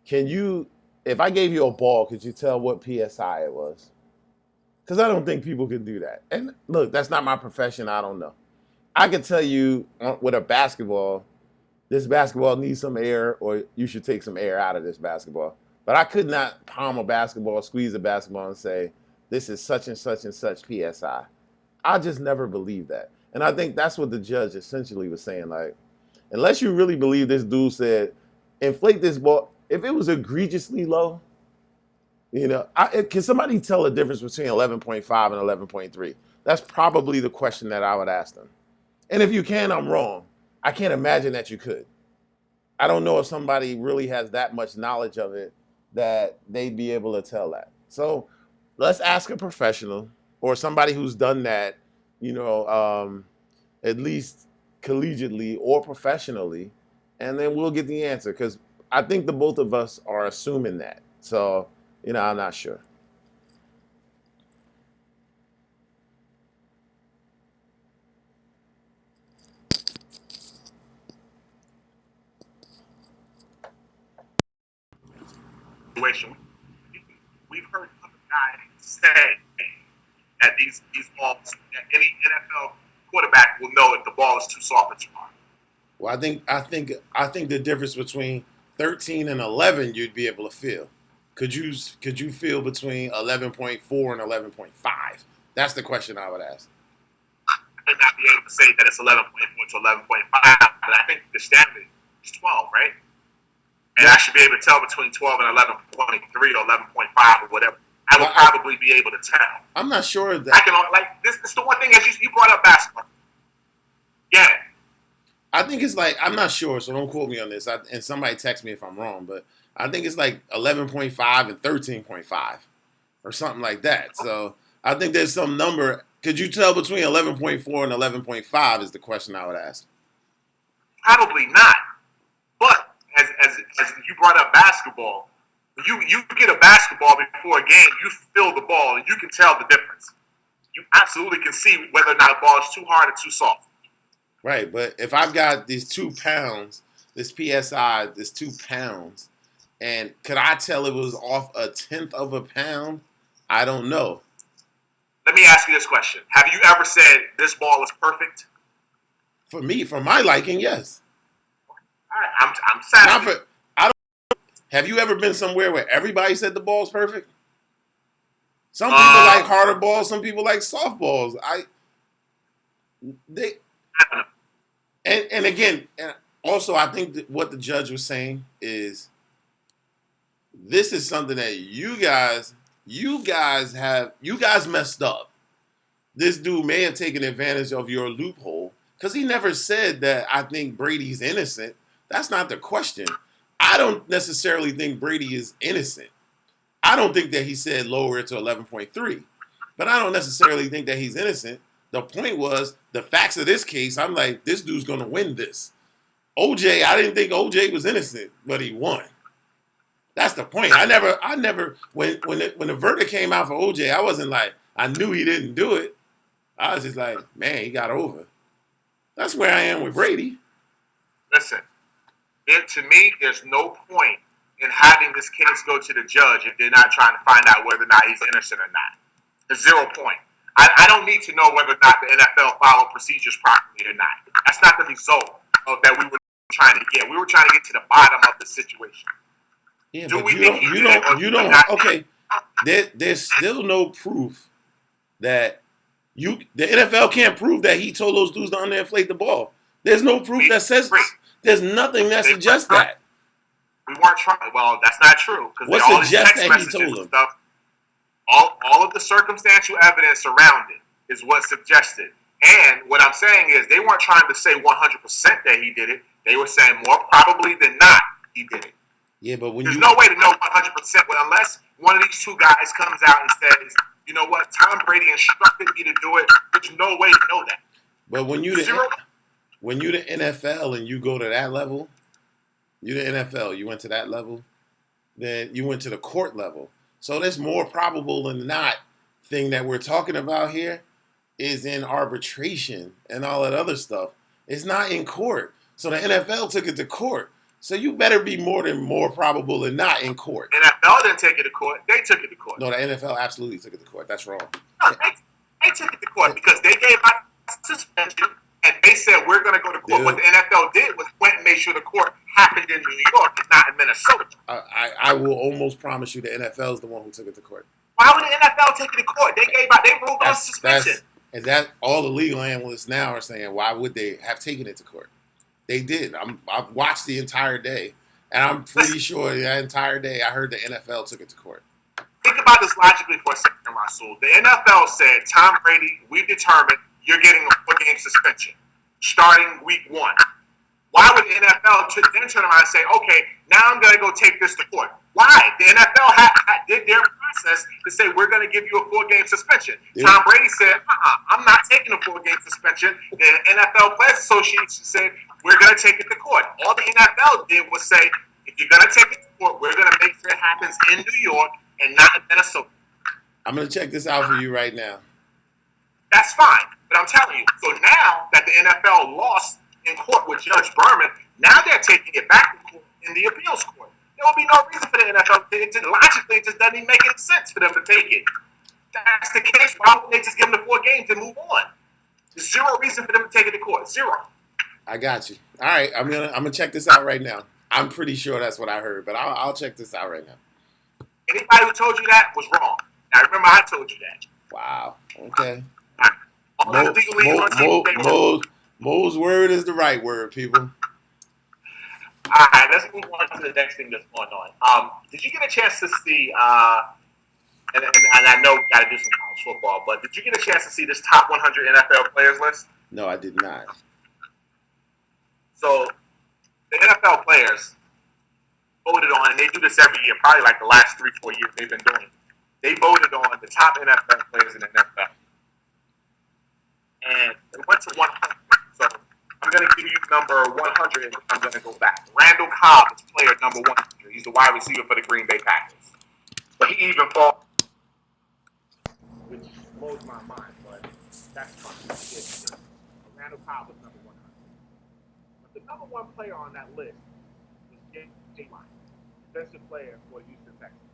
S1: if I gave you a ball, could you tell what PSI it was? Because I don't think people can do that. And look, that's not my profession. I don't know. I could tell you with a basketball, this basketball needs some air, or you should take some air out of this basketball. But I could not palm a basketball, squeeze a basketball, and say, this is such and such and such PSI. I just never believed that. And I think that's what the judge essentially was saying. Like, unless you really believe this dude said, inflate this ball, if it was egregiously low, can somebody tell the difference between 11.5 and 11.3? That's probably the question that I would ask them. And if you can, I'm wrong. I can't imagine that you could. I don't know if somebody really has that much knowledge of it that they'd be able to tell that. So let's ask a professional or somebody who's done that, at least collegiately or professionally, and then we'll get the answer. Because I think the both of us are assuming that. So, I'm not sure.
S2: Situation. We've heard other guys say that these balls, that any NFL quarterback will know if the ball is too soft or too hard.
S3: Well, I think the difference between 13 and 11 you'd be able to feel. Could you feel between 11.4 and 11.5? That's the question I would ask.
S2: I may not be able to say that it's 11.4 to 11.5, but I think the standard is 12, right? And I should be able to tell between 12 and 11.3 or 11.5 or whatever. I would probably be able to tell.
S3: I'm not sure that.
S2: I can, this is the one thing, as you brought up basketball. Yeah.
S3: I think it's like, I'm not sure, so don't quote me on this. And somebody text me if I'm wrong, but I think it's like 11.5 and 13.5 or something like that. So I think there's some number. Could you tell between 11.4 and 11.5 is the question I would ask.
S2: Probably not. But as you brought up basketball, you get a basketball before a game, you feel the ball, and you can tell the difference. You absolutely can see whether or not a ball is too hard or too soft.
S3: Right, but if I've got these 2 pounds, this PSI, this 2 pounds, and could I tell it was off a 1/10 of a pound? I don't know.
S2: Let me ask you this question. Have you ever said this ball is perfect?
S3: For me, for my liking, yes.
S2: All right, I'm satisfied.
S3: Have you ever been somewhere where everybody said the ball's perfect? Some people like harder balls, some people like soft balls. And again, Also, I think that what the judge was saying is this is something that you guys messed up. This dude may have taken advantage of your loophole because he never said that I think Brady's innocent. That's not the question. I don't necessarily think Brady is innocent. I don't think that he said lower it to 11.3, but I don't necessarily think that he's innocent. The point was the facts of this case. I'm like, this dude's gonna win this. OJ, I didn't think OJ was innocent, but he won. That's the point. I never when the verdict came out for OJ, I wasn't like I knew he didn't do it. I was just like, man, he got over. That's where I am with Brady.
S2: Listen, to me, there's no point in having this case go to the judge if they're not trying to find out whether or not he's innocent or not. There's 0 point. I don't need to know whether or not the NFL followed procedures properly or not. That's not the result of that we were trying to get. We were trying to get to the bottom of the situation.
S3: Yeah, but you don't. Okay, there's still no proof that the NFL can't prove that he told those dudes to underinflate the ball. There's no proof that says there's nothing that suggests that.
S2: We weren't trying. Well, that's not true because
S3: what
S2: all
S3: suggests
S2: these text
S3: that he
S2: messages
S3: told
S2: and
S3: him?
S2: stuff. All of the circumstantial evidence around it is what suggested. And what I'm saying is they weren't trying to say 100% that he did it. They were saying more probably than not he did it.
S3: Yeah, but
S2: there's no way to know 100% unless one of these two guys comes out and says, you know what, Tom Brady instructed me to do it. There's no way to know that.
S3: But when you the NFL and you go to that level, you the NFL, you went to that level, then you went to the court level. So that's more probable than not thing that we're talking about here is in arbitration and all that other stuff. It's not in court. So the NFL took it to court. So you better be more probable than not in court.
S2: NFL didn't take it to court. They took it to court.
S3: No, the NFL absolutely took it to court. That's wrong.
S2: No, they took it to court because they gave out suspension and they said we're going to go to court. Dude. What the NFL did was went and made sure the court happened in New York and not in Minnesota.
S3: I will almost promise you the NFL is the one who took it to court.
S2: Why would the NFL take it to court? They ruled on suspension.
S3: And that all the legal analysts now are saying, why would they have taken it to court? They did. I've watched the entire day, and I'm pretty sure the entire day I heard the NFL took it to court.
S2: Think about this logically for a second, Rasul. The NFL said, Tom Brady, we determined you're getting a 4-game suspension starting week 1. Why would the NFL then turn around and say, okay, now I'm going to go take this to court? Why? The NFL did their process to say, we're going to give you a 4-game suspension. Yeah. Tom Brady said, I'm not taking a 4-game suspension. The NFL Players Association said, we're going to take it to court. All the NFL did was say, if you're going to take it to court, we're going to make sure it happens in New York and not in Minnesota.
S3: I'm going to check this out for you right now.
S2: That's fine. But I'm telling you, so now that the NFL lost in court with Judge Berman, now they're taking it back to court in the appeals court. There will be no reason for the NFL to take it. Logically, it just doesn't even make any sense for them to take it. That's the case. Why wouldn't they just give them the 4 games and move on? There's 0 reason for them to take it to court. 0. I
S3: got you. All right, I'm gonna check this out right now. I'm pretty sure that's what I heard, but I'll check this out right now.
S2: Anybody who told you that was wrong. Now remember, I told you that.
S3: Wow. Okay. Mo's word is the right word, people.
S2: All right, let's move on to the next thing that's going on. Did you get a chance to see, and I know we got to do some college football, but did you get a chance to see this top 100 NFL players list?
S3: No, I did not.
S2: So the NFL players voted on, and they do this every year, probably like the last 3-4 years they've been doing it. They voted on the top NFL players in the NFL. And it went to 100. So I'm going to give you number 100, and I'm going to go back. Randall Cobb is player number 100. He's the wide receiver for the Green Bay Packers. But he even falls, which blows my mind, but that's fine. Randall Cobb was number 100. But the number 1 player on that list was J. Line, defensive player for Houston Texans.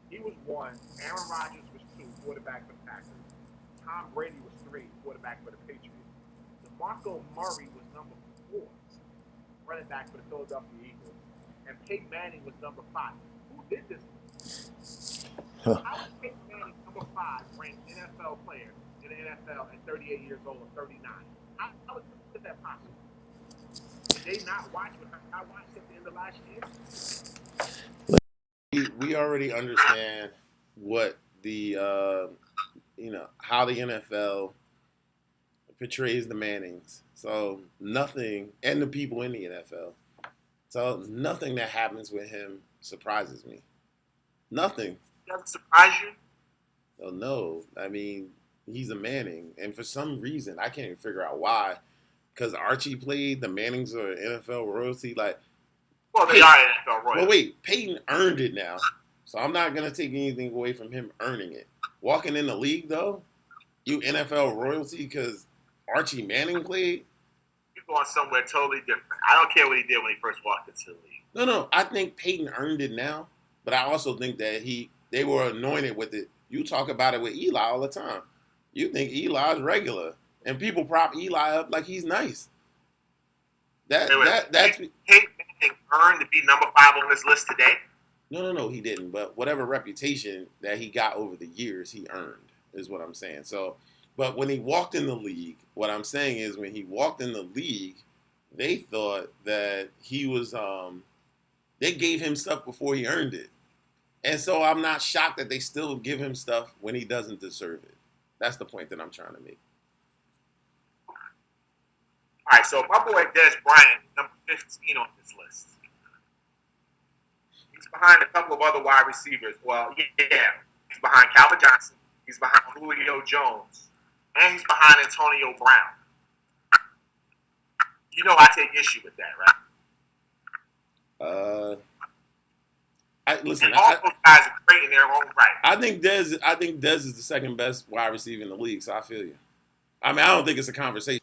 S2: He was 1. Aaron Rodgers was 2, quarterback for the Packers. Tom Brady was 3, quarterback for the Patriots. DeMarco Murray was number 4, running back for the Philadelphia Eagles. And Peyton Manning was number 5. Who did this? How was Peyton Manning number 5 ranked NFL player in the NFL at 38 years old or 39? How is that possible? they not watch what I watched at the end of last year?
S3: We already understand what the how the NFL portrays the Mannings. So nothing, and the people in the NFL. So nothing that happens with him surprises me. Nothing.
S2: Doesn't surprise you?
S3: So no, I mean he's a Manning, and for some reason I can't even figure out why. Because Archie played, the Mannings are NFL royalty. Like,
S2: Well, they are NFL
S3: well,
S2: royalty.
S3: wait, Peyton earned it now, so I'm not gonna take anything away from him earning it. Walking in the league though, you NFL royalty because Archie Manning played.
S2: You're going somewhere totally different. I don't care what he did when he first walked into the league.
S3: No, I think Peyton earned it now, but I also think that they were anointed with it. You talk about it with Eli all the time. You think Eli's regular, and people prop Eli up like he's nice. That's
S2: Peyton Manning earned to be number 5 on this list today.
S3: no, he didn't. But whatever reputation that he got over the years, he earned is what I'm saying. So, but when he walked in the league, what I'm saying is when he walked in the league, they thought that he was they gave him stuff before he earned it. And so I'm not shocked that they still give him stuff when he doesn't deserve it. That's the point that I'm trying to make.
S2: All right, so my boy Dez Bryant, number 15 on this list. He's behind a couple of other wide receivers. Well, yeah, he's behind Calvin Johnson. He's behind Julio Jones. And he's behind Antonio Brown. You know I take issue with that, right?
S3: Listen.
S2: And all those guys are great in their own right.
S3: I think Dez is the second best wide receiver in the league. So I feel you. I mean, I don't think it's a conversation.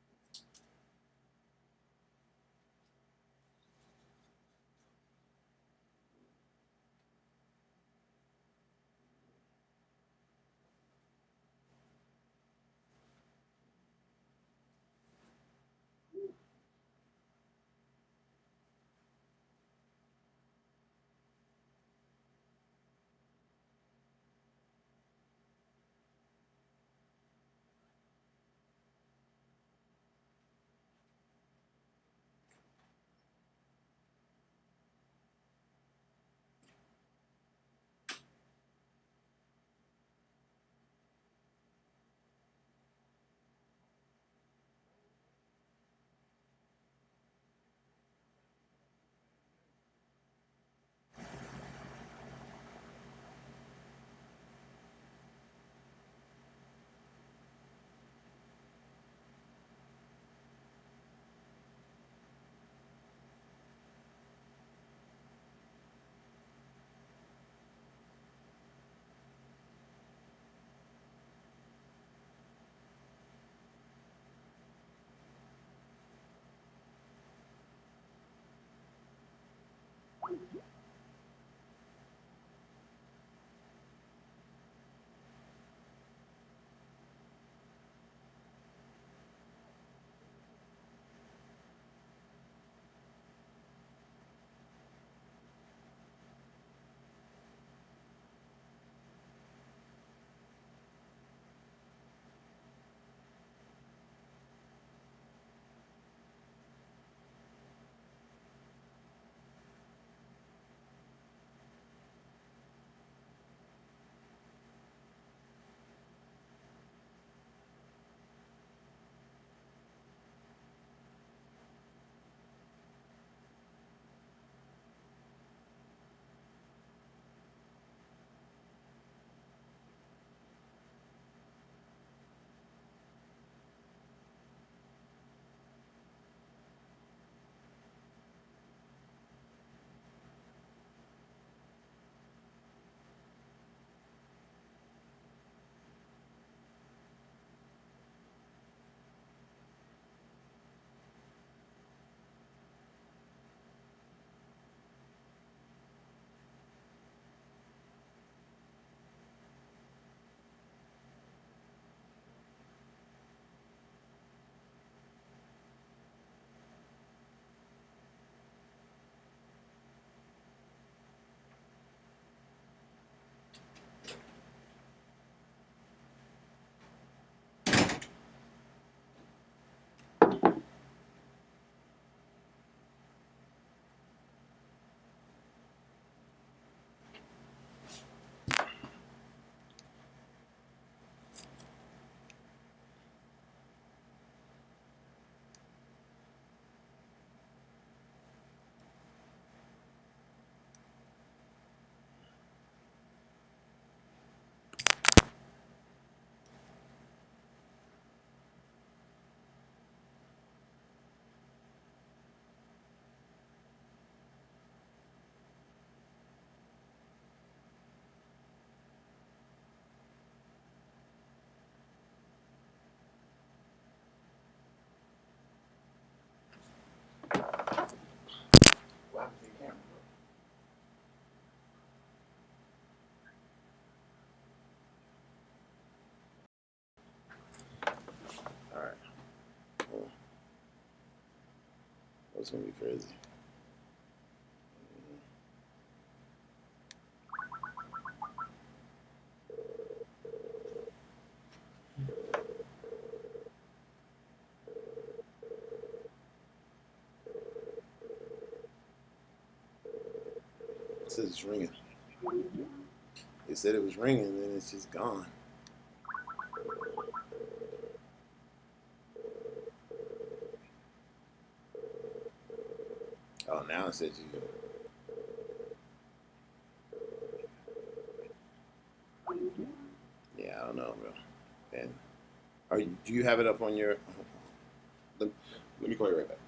S1: That's gonna be crazy. It says it's ringing. It said it was ringing, and then it's just gone. Oh, now it says you. Yeah, I don't know, bro. And do you have it up on your? Let, let me call you right back.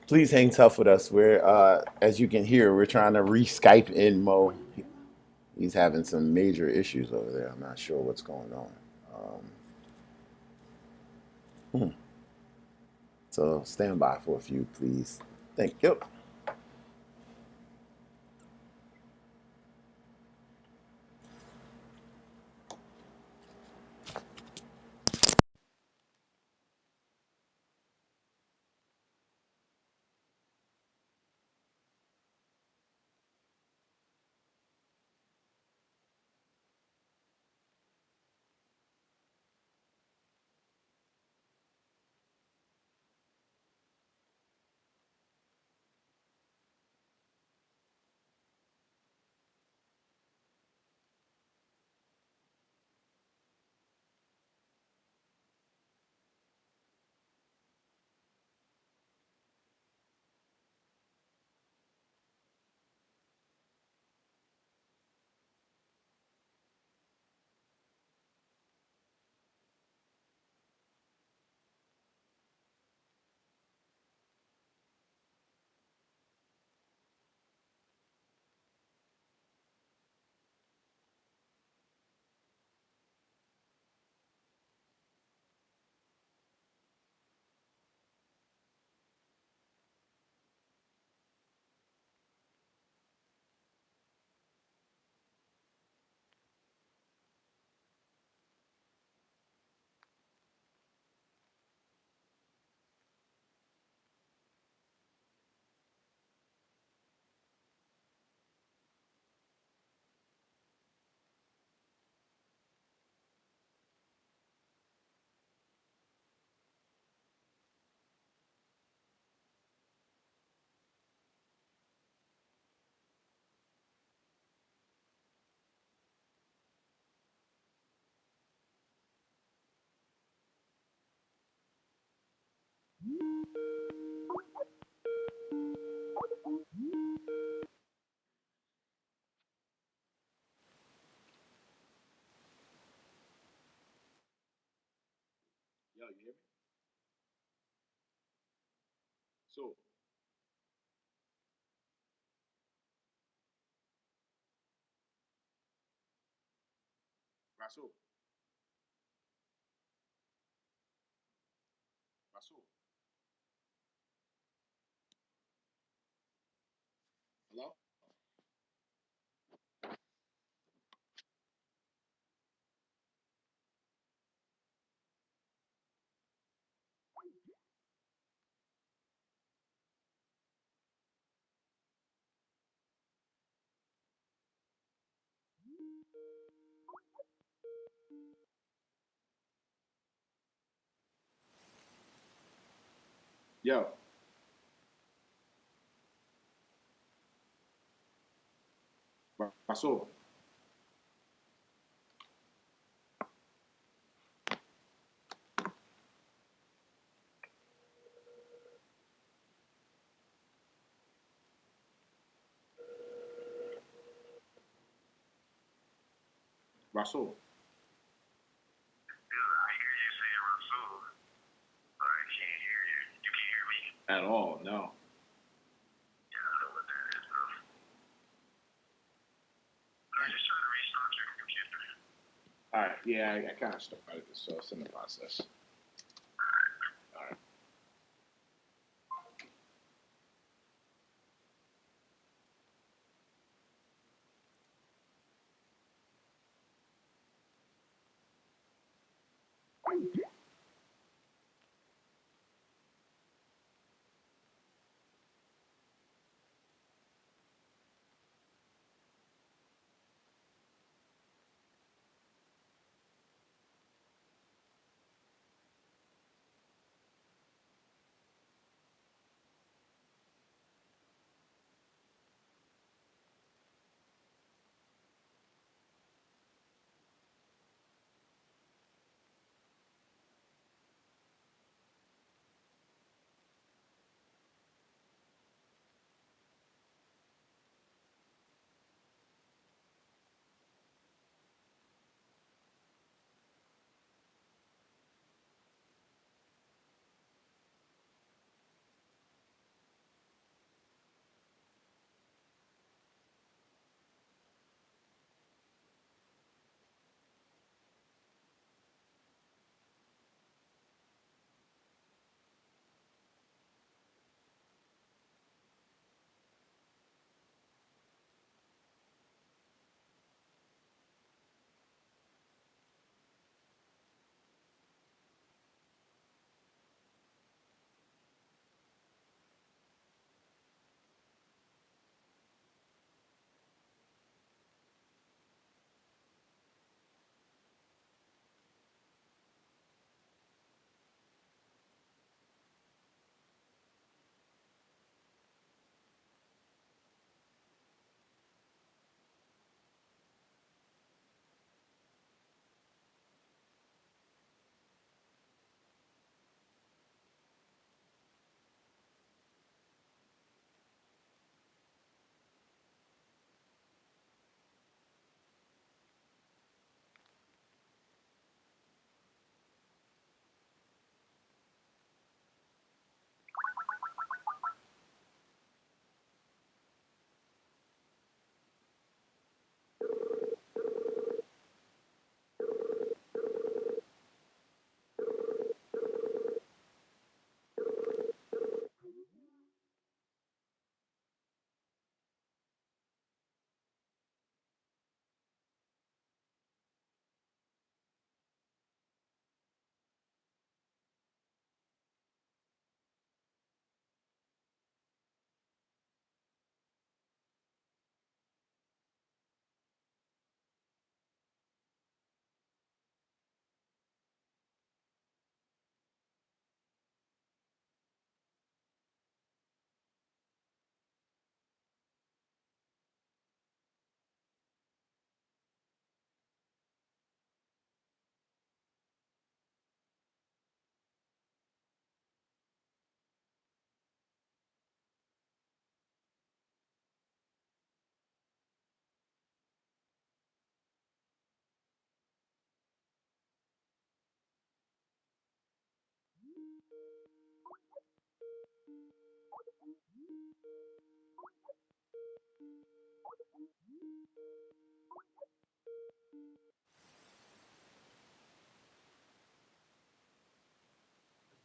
S1: Please hang tough with us. We're, as you can hear, we're trying to re-Skype in Mo. He's having some major issues over there. I'm not sure what's going on. So stand by for a few, please. Thank you.
S2: Yo, you hear me? So, Rasul, Rasul, hello?
S4: Yo. Rasul. Rasul.
S5: I hear you saying Rasul, but I can't hear you. You can't hear me?
S4: At all, no.
S5: Yeah, I don't know what that is, bro. I'm just trying to restart your computer.
S4: All right. Yeah, I kind of started this, so it's in the process. All right.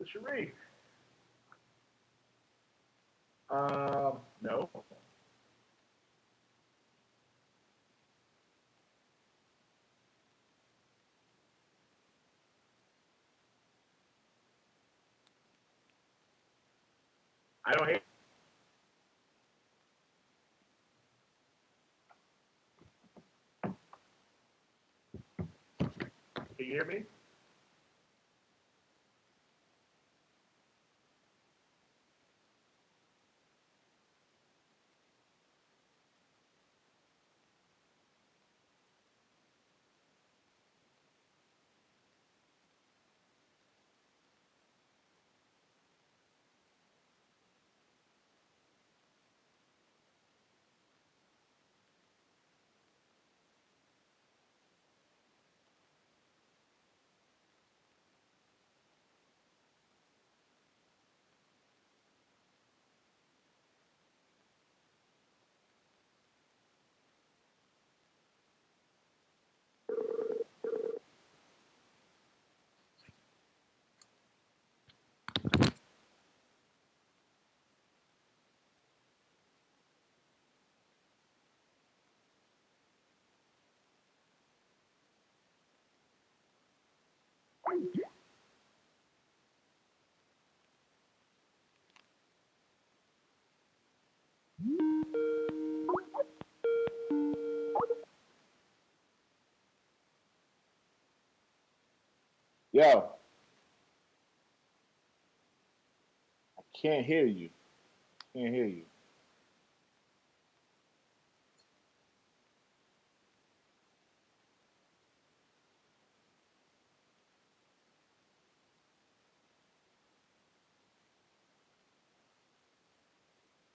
S2: Mr. Sharif. No. I don't hear. Can you hear me?
S4: Yo, I can't hear you. Can't hear you.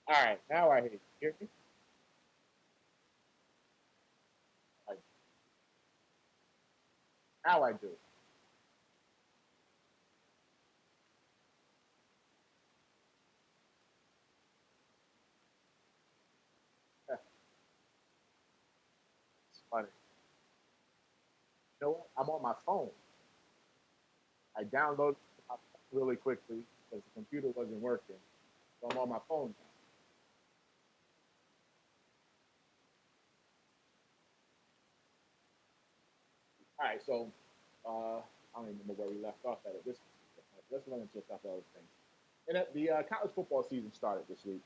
S4: All right, now I hear you. Hear me? Like, now I do. It's funny. You know what? I'm on my phone. I downloaded my phone really quickly because the computer wasn't working. So I'm on my phone now. All right, so I don't even remember where we left off at this. Let's run into a couple other things. And the college football season started this week.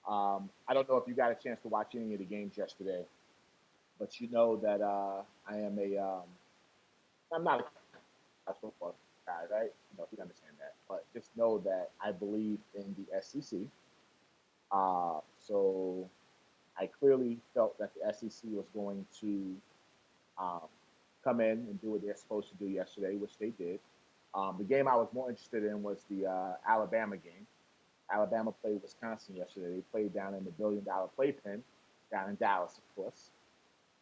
S4: I don't know if you got a chance to watch any of the games yesterday, but you know that I am a I'm not a college football guy, right? You know, if you understand that. But just know that I believe in the SEC. So I clearly felt that the SEC was going to um, come in and do what they're supposed to do yesterday, which they did. The game I was more interested in was the Alabama game. Alabama played Wisconsin yesterday. They played down in the $1 billion playpen down in Dallas, of course.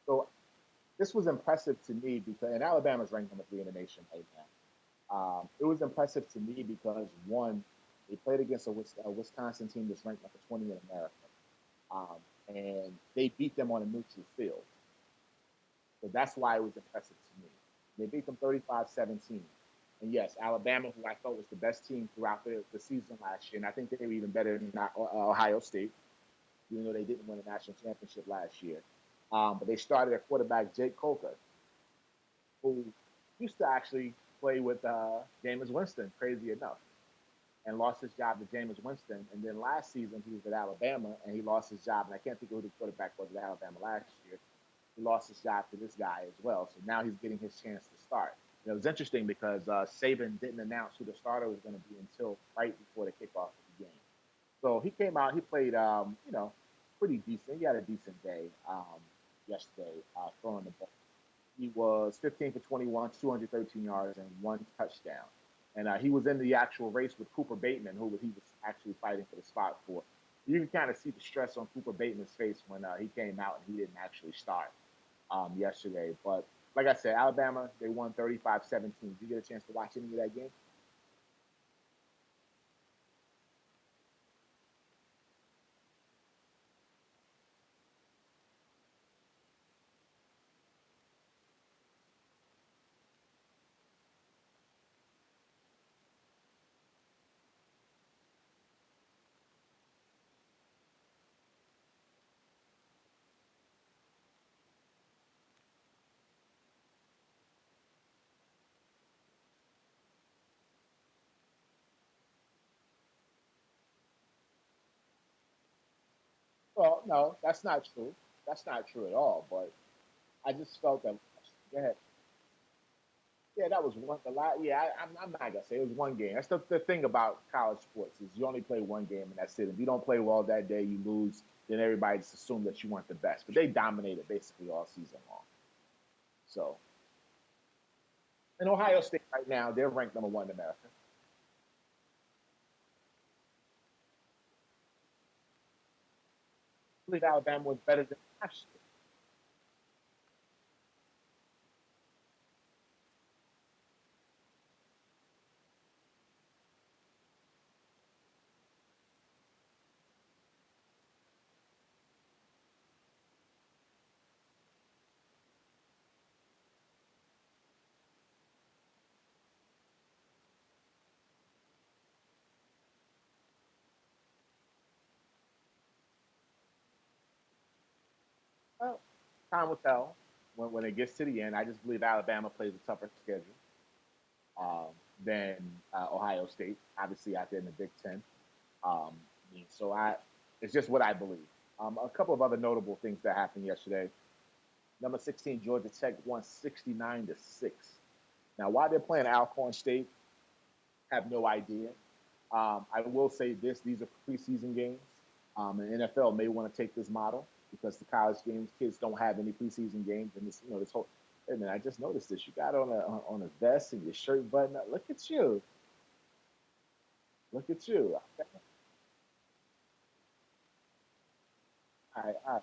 S4: So this was impressive to me because, and Alabama's ranked number 3 in the nation right now. It was impressive to me because one, they played against a Wisconsin team that's ranked number 20 in America, um, and they beat them on a neutral field. So that's why it was impressive to me. They beat them 35-17. And yes, Alabama, who I thought was the best team throughout the season last year, and I think they were even better than Ohio State, even though they didn't win a national championship last year. But they started at quarterback Jake Coker, who used to actually play with Jameis Winston, crazy enough, and lost his job to Jameis Winston. And then last season, he was at Alabama, and he lost his job. And I can't think of who the quarterback was at Alabama last year. He lost his job to this guy as well. So now he's getting his chance to start. And it was interesting because Saban didn't announce who the starter was going to be until right before the kickoff of the game. So he came out, he played, pretty decent. He had a decent day yesterday throwing the ball. He was 15 for 21, 213 yards, and 1 touchdown. And he was in the actual race with Cooper Bateman, who he was actually fighting for the spot for. You can kind of see the stress on Cooper Bateman's face when he came out and he didn't actually start yesterday. But like I said, Alabama, they won 35-17. Did you get a chance to watch any of that game? Well, no, that's not true. That's not true at all. But I just felt that. Go ahead. Yeah, that was one. The lot. Yeah, I'm not gonna say it was one game. That's the thing about college sports is you only play one game and that's it. If you don't play well that day, you lose. Then everybody just assume that you weren't the best. But they dominated basically all season long. So, in Ohio State right now, they're ranked number 1 in America. I believe Alabama was better than last year. Well, time will tell when it gets to the end. I just believe Alabama plays a tougher schedule um, than Ohio State, obviously out there in the Big Ten. Um, so it's just what I believe. A couple of other notable things that happened yesterday. Number 16, Georgia Tech won 69-6 Now, why they're playing Alcorn State, I have no idea. I will say this: these are preseason games. And NFL may want to take this model because the college games kids don't have any preseason games, and this whole. Hey man, I just noticed this. You got on a vest and your shirt button up. Look at you. Look at you. All right, all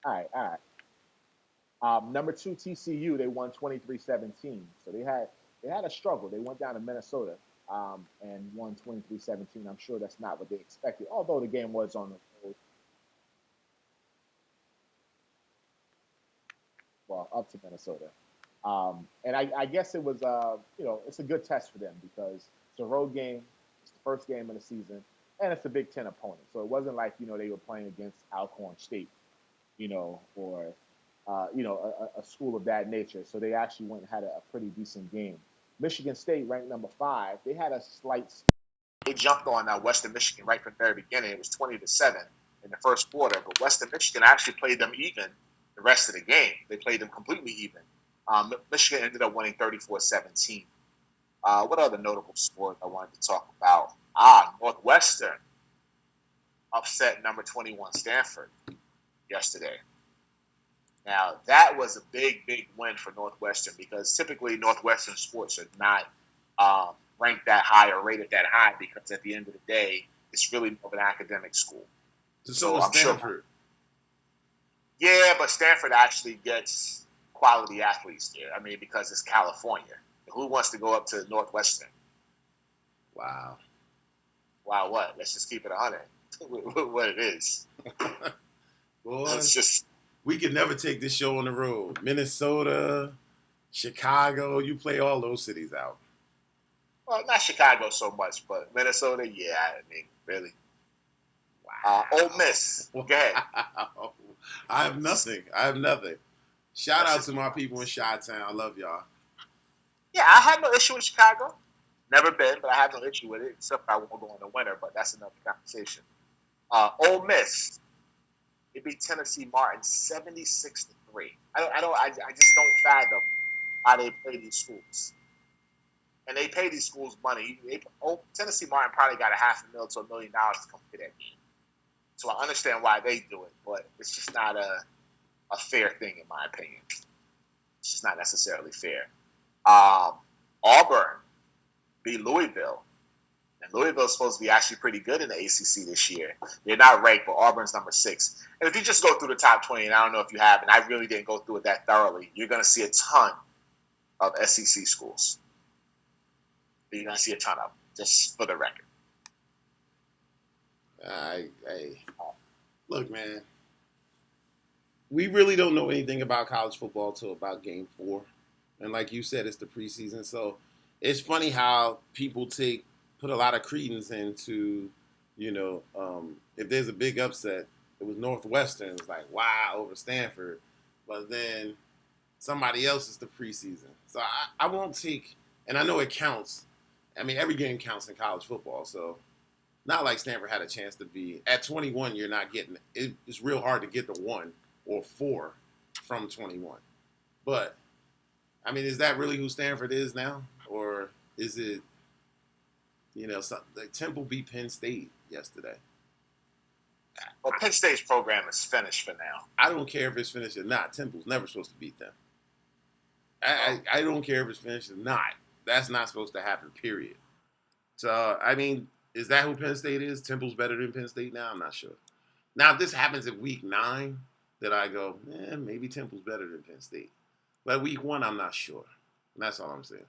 S4: right, all right. Number two, TCU, they won 23-17. So they had a struggle. They went down to Minnesota and won 23-17. I'm sure that's not what they expected, although the game was on the well up to Minnesota. And I guess it was it's a good test for them because it's a road game. It's the first game of the season, and it's a Big Ten opponent. So it wasn't like they were playing against Alcorn State, or a school of that nature. So they actually went and had a pretty decent game. Michigan State, ranked number 5, they had a slight. They jumped on Western Michigan right from the very beginning. It was 20-7 in the first quarter, but Western Michigan actually played them even the rest of the game. They played them completely even. Michigan ended up winning 34-17. What other notable sports I wanted to talk about? Northwestern upset number 21 Stanford yesterday. Now, that was a big, big win for Northwestern because typically Northwestern sports are not ranked that high or rated that high because at the end of the day, it's really more of an academic school.
S3: So was Stanford.
S4: Yeah, but Stanford actually gets quality athletes there. I mean, because it's California. Who wants to go up to Northwestern?
S3: Wow.
S4: Wow, what? Let's just keep it 100. What it is.
S3: Boy,
S4: It's just...
S3: we could never take this show on the road. Minnesota, Chicago, you play all those cities out.
S4: Well, not Chicago so much, but Minnesota, yeah, I mean, really. Wow. Ole Miss, go ahead.
S3: I have nothing. Shout out to my people in Chi-Town. I love y'all.
S4: Yeah, I have no issue with Chicago. Never been, but I have no issue with it, except I won't go in the winter, but that's another conversation. Ole Miss, they beat Tennessee Martin 76-3. I just don't fathom how they play these schools. And they pay these schools money. Tennessee Martin probably got $500,000 to $1 million to come to that game. So I understand why they do it, but it's just not a fair thing in my opinion. It's just not necessarily fair. Auburn beat Louisville. And Louisville's supposed to be actually pretty good in the ACC this year. They're not ranked, but Auburn's number 6. And if you just go through the top 20, and I don't know if you have, and I really didn't go through it that thoroughly, you're going to see a ton of SEC schools. You're going to see a ton of them, just for the record.
S3: Look, man, we really don't know anything about college football till about game 4. And like you said, it's the preseason. So it's funny how people put a lot of credence into, if there's a big upset, it was Northwestern. It's like, wow, over Stanford. But then somebody else is the preseason. So I won't take, and I know it counts. I mean, every game counts in college football. So not like Stanford had a chance to be. At 21, you're not getting, it's real hard to get to 1 or 4 from 21. But, I mean, is that really who Stanford is now? Or is it, like Temple beat Penn State yesterday.
S4: Well, Penn State's program is finished for now.
S3: I don't care if it's finished or not. Temple's never supposed to beat them. I don't care if it's finished or not. That's not supposed to happen, period. So, I mean, is that who Penn State is? Temple's better than Penn State now? I'm not sure. Now, if this happens in week 9, then I go, maybe Temple's better than Penn State. But week 1, I'm not sure. And that's all I'm saying.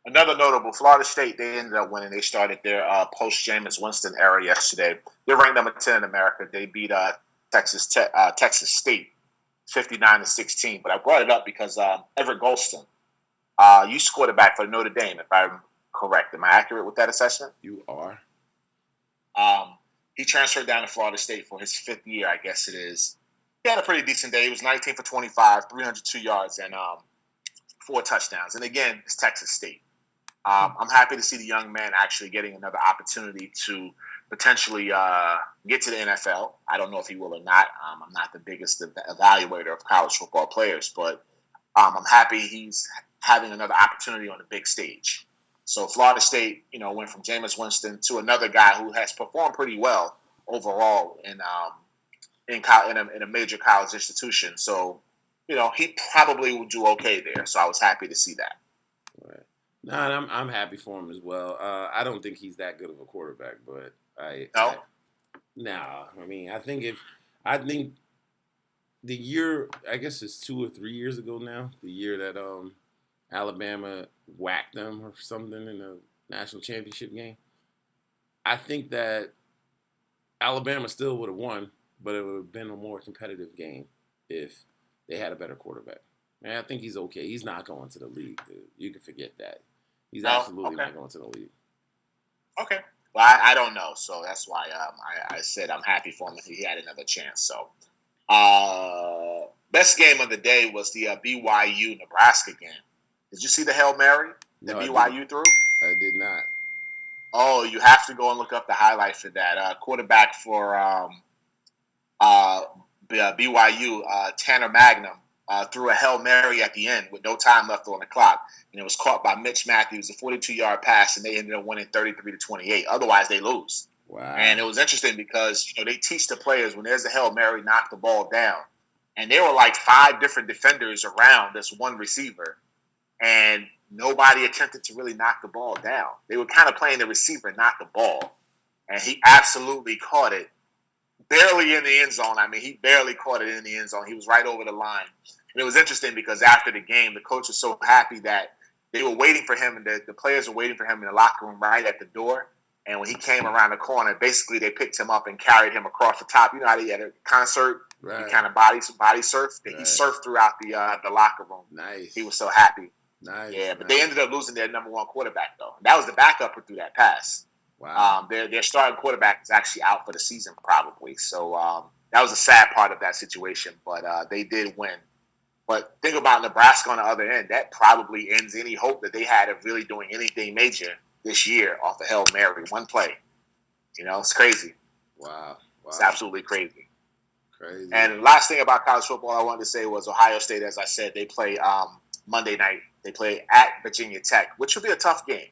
S4: Another notable, Florida State, they ended up winning. They started their post-Jameis Winston era yesterday. They're ranked number 10 in America. They beat Texas State 59-16. But I brought it up because Everett Golston, you scored it back for Notre Dame, if I'm correct. Am I accurate with that assessment?
S3: You are.
S4: He transferred down to Florida State for his 5th year, I guess it is. He had a pretty decent day. He was 19 for 25, 302 yards, and 4 touchdowns. And again, it's Texas State. I'm happy to see the young man actually getting another opportunity to potentially get to the NFL. I don't know if he will or not. I'm not the biggest evaluator of college football players, but I'm happy he's having another opportunity on the big stage. So Florida State, went from Jameis Winston to another guy who has performed pretty well overall in a major college institution. So, he probably will do okay there. So I was happy to see that.
S1: Right. No, and I'm happy for him as well. I don't think he's that good of a quarterback, but
S4: No?
S1: I think the year, I guess it's 2 or 3 years ago now, the year that Alabama whacked them or something in the national championship game. I think that Alabama still would have won, but it would have been a more competitive game if they had a better quarterback. And I think he's okay. He's not going to the league, dude. You can forget that. He's absolutely not going to the league.
S4: Okay. Well, I don't know, so that's why I said I'm happy for him if he had another chance. So, best game of the day was the BYU Nebraska game. Did you see the Hail Mary that BYU threw?
S1: I did not.
S4: Oh, you have to go and look up the highlight for that. Quarterback for BYU, Tanner Magnum, threw a Hail Mary at the end with no time left on the clock. And it was caught by Mitch Matthews, a 42-yard pass, and they ended up winning 33-28. Otherwise, they lose.
S1: Wow.
S4: And it was interesting because, they teach the players when there's a Hail Mary, knock the ball down. And there were like 5 different defenders around this one receiver. And nobody attempted to really knock the ball down. They were kind of playing the receiver, not the ball. And he absolutely caught it. Barely in the end zone. I mean, he barely caught it in the end zone. He was right over the line. And it was interesting because after the game, the coach was so happy that they were waiting for him, and the players were waiting for him in the locker room right at the door. And when he came around the corner, basically they picked him up and carried him across the top. You know how they at a concert,
S1: right.
S4: You kind of body surf. Right. He surfed throughout the locker room.
S1: Nice.
S4: He was so happy.
S1: Nice.
S4: Yeah, but they ended up losing their number one quarterback, though. That was the backup who threw that pass.
S1: Wow.
S4: Their starting quarterback is actually out for the season probably. So that was a sad part of that situation, but they did win. But think about Nebraska on the other end. That probably ends any hope that they had of really doing anything major this year off of Hail Mary. One play. It's crazy.
S1: Wow.
S4: It's absolutely crazy.
S1: Crazy.
S4: And the last thing about college football I wanted to say was Ohio State, as I said, they play Monday night. They play at Virginia Tech, which will be a tough game.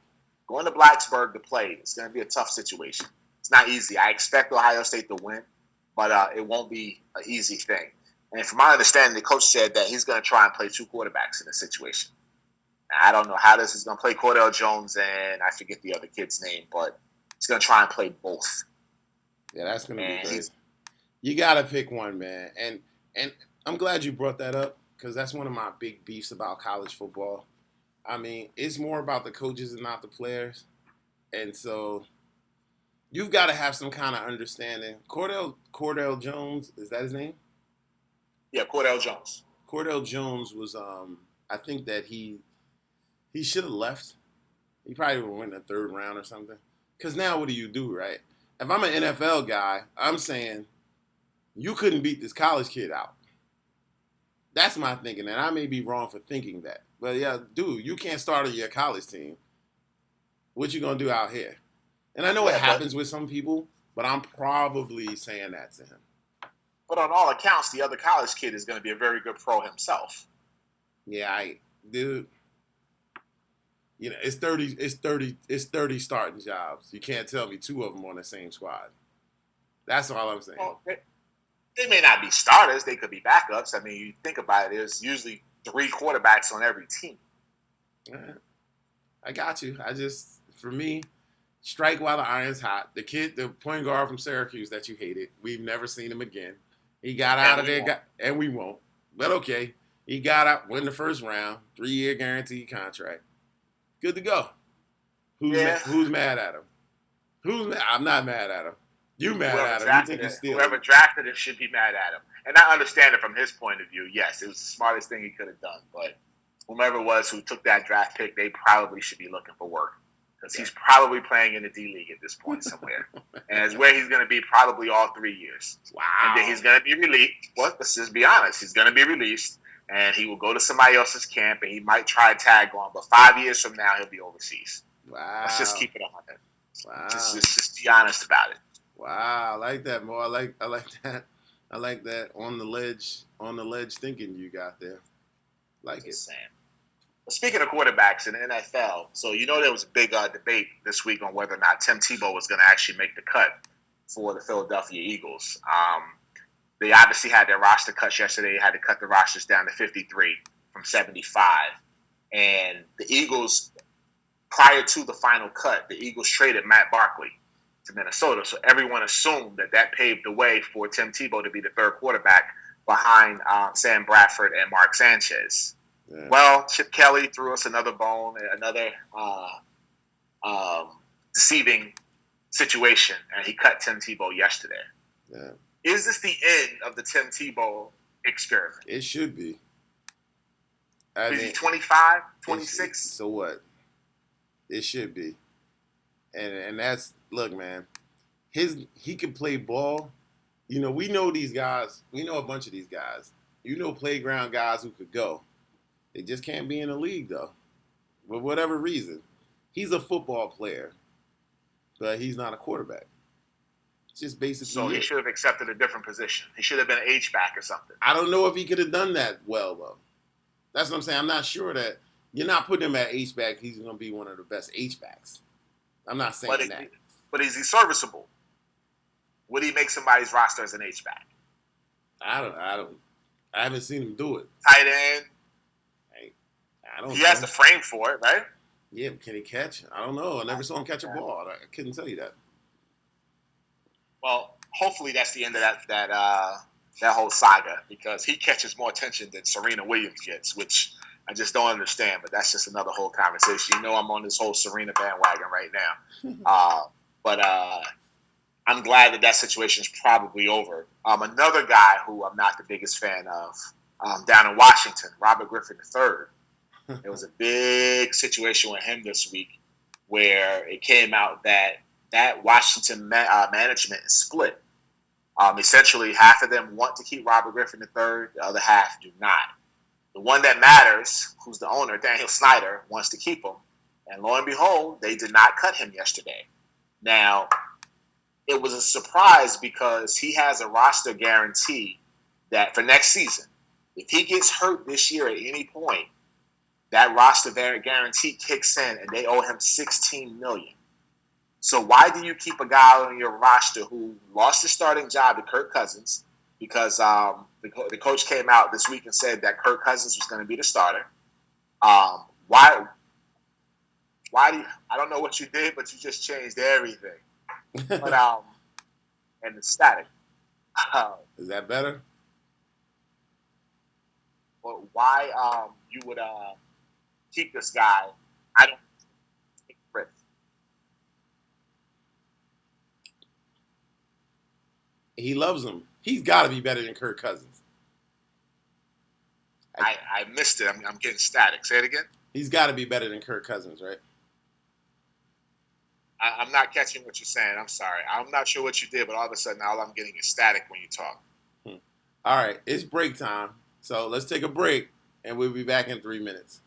S4: Going to Blacksburg to play, it's going to be a tough situation. It's not easy. I expect Ohio State to win, but it won't be an easy thing. And from my understanding, the coach said that he's going to try and play 2 quarterbacks in this situation. Now, I don't know how this is going to play Cordell Jones, and I forget the other kid's name, but he's going to try and play both.
S1: Yeah, that's going to be crazy. You got to pick one, man. And I'm glad you brought that up because that's one of my big beefs about college football. I mean, it's more about the coaches and not the players. And so you've got to have some kind of understanding. Cordell Jones, is that his name?
S4: Yeah, Cordell Jones.
S1: Cordell Jones was, I think that he should have left. He probably would have went in the 3rd round or something. Because now what do you do, right? If I'm an NFL guy, I'm saying you couldn't beat this college kid out. That's my thinking, and I may be wrong for thinking that. But, yeah, dude, you can't start on your college team. What you going to do out here? And I know it happens with some people, but I'm probably saying that to him.
S4: But on all accounts, the other college kid is going to be a very good pro himself.
S1: Yeah, dude. It's 30 starting jobs. You can't tell me 2 of them on the same squad. That's all I'm saying.
S4: Well, they may not be starters. They could be backups. I mean, you think about it, there's usually 3 quarterbacks on every team.
S1: I got you. For me, strike while the iron's hot. The point guard from Syracuse that you hated, we've never seen him again. He got out of there, and we won't. But okay, he got out, win the 1st round, 3-year guaranteed contract. Good to go. Who's mad at him? I'm not mad at him. You mad at him. You think he's stealing.
S4: Whoever drafted him should be mad at him. And I understand it from his point of view. Yes, it was the smartest thing he could have done. But whomever it was who took that draft pick, they probably should be looking for work. Because he's probably playing in the D-League at this point somewhere. And it's where he's going to be probably all 3 years.
S1: Wow.
S4: And then he's going to be released. Well, let's just be honest. He's going to be released. And he will go to somebody else's camp, and he might try to tag on. But 5 years from now, he'll be overseas.
S1: Wow.
S4: Let's just keep it on him.
S3: Wow.
S2: Just be honest about it.
S3: Wow. I like that, Mo. I like that. I like that on the ledge thinking you got there. Like it.
S2: Just saying. But speaking of quarterbacks in the NFL, so there was a big debate this week on whether or not Tim Tebow was going to actually make the cut for the Philadelphia Eagles. They obviously had their roster cuts yesterday. They had to cut the rosters down to 53 from 75. And the Eagles, prior to the final cut, the Eagles traded Matt Barkley to Minnesota. So everyone assumed that paved the way for Tim Tebow to be the third quarterback behind Sam Bradford and Mark Sanchez.
S3: Yeah.
S2: Well, Chip Kelly threw us another bone, another deceiving situation, and he cut Tim Tebow yesterday.
S3: Yeah.
S2: Is this the end of the Tim Tebow experiment?
S3: It should be.
S2: Is he 25,
S3: it
S2: 26?
S3: So what? It should be. And that's, look, man, he can play ball. We know these guys. We know a bunch of these guys. Playground guys who could go. They just can't be in the league, though. For whatever reason. He's a football player, but he's not a quarterback. It's just basically
S2: So he should have accepted a different position. He should have been an H-back or something.
S3: I don't know if he could have done that well, though. That's what I'm saying. I'm not sure that you're not putting him at H-back. He's going to be one of the best H-backs. I'm not saying that.
S2: But is he serviceable? Would he make somebody's roster as an H-back?
S3: I haven't seen him do it.
S2: Tight end.
S3: I don't.
S2: He has the frame for it, right?
S3: Yeah, can he catch? I don't know. I never saw him catch a ball. I couldn't tell you that.
S2: Well, hopefully that's the end of that whole saga, because he catches more attention than Serena Williams gets, which I just don't understand. But that's just another whole conversation. I'm on this whole Serena bandwagon right now. But I'm glad that situation is probably over. Another guy who I'm not the biggest fan of, down in Washington, Robert Griffin III. There was a big situation with him this week where it came out that Washington management is split. Essentially, half of them want to keep Robert Griffin III, the other half do not. The one that matters, who's the owner, Daniel Snyder, wants to keep him. And lo and behold, they did not cut him yesterday. Now, it was a surprise because he has a roster guarantee that for next season, if he gets hurt this year at any point, that roster guarantee kicks in and they owe him $16 million. So why do you keep a guy on your roster who lost his starting job to Kirk Cousins because the coach came out this week and said that Kirk Cousins was going to be the starter? Why do you, I don't know what you did, but you just changed everything. But and it's static.
S3: Is that better?
S2: But why you would keep this guy? I don't take risks.
S3: He loves him. He's got to be better than Kirk Cousins.
S2: I missed it. I'm getting static. Say it again.
S3: He's got to be better than Kirk Cousins, right?
S2: I'm not catching what you're saying. I'm sorry. I'm not sure what you did, but all of a sudden, all I'm getting is static when you talk.
S3: All right, it's break time. So let's take a break, and we'll be back in 3 minutes.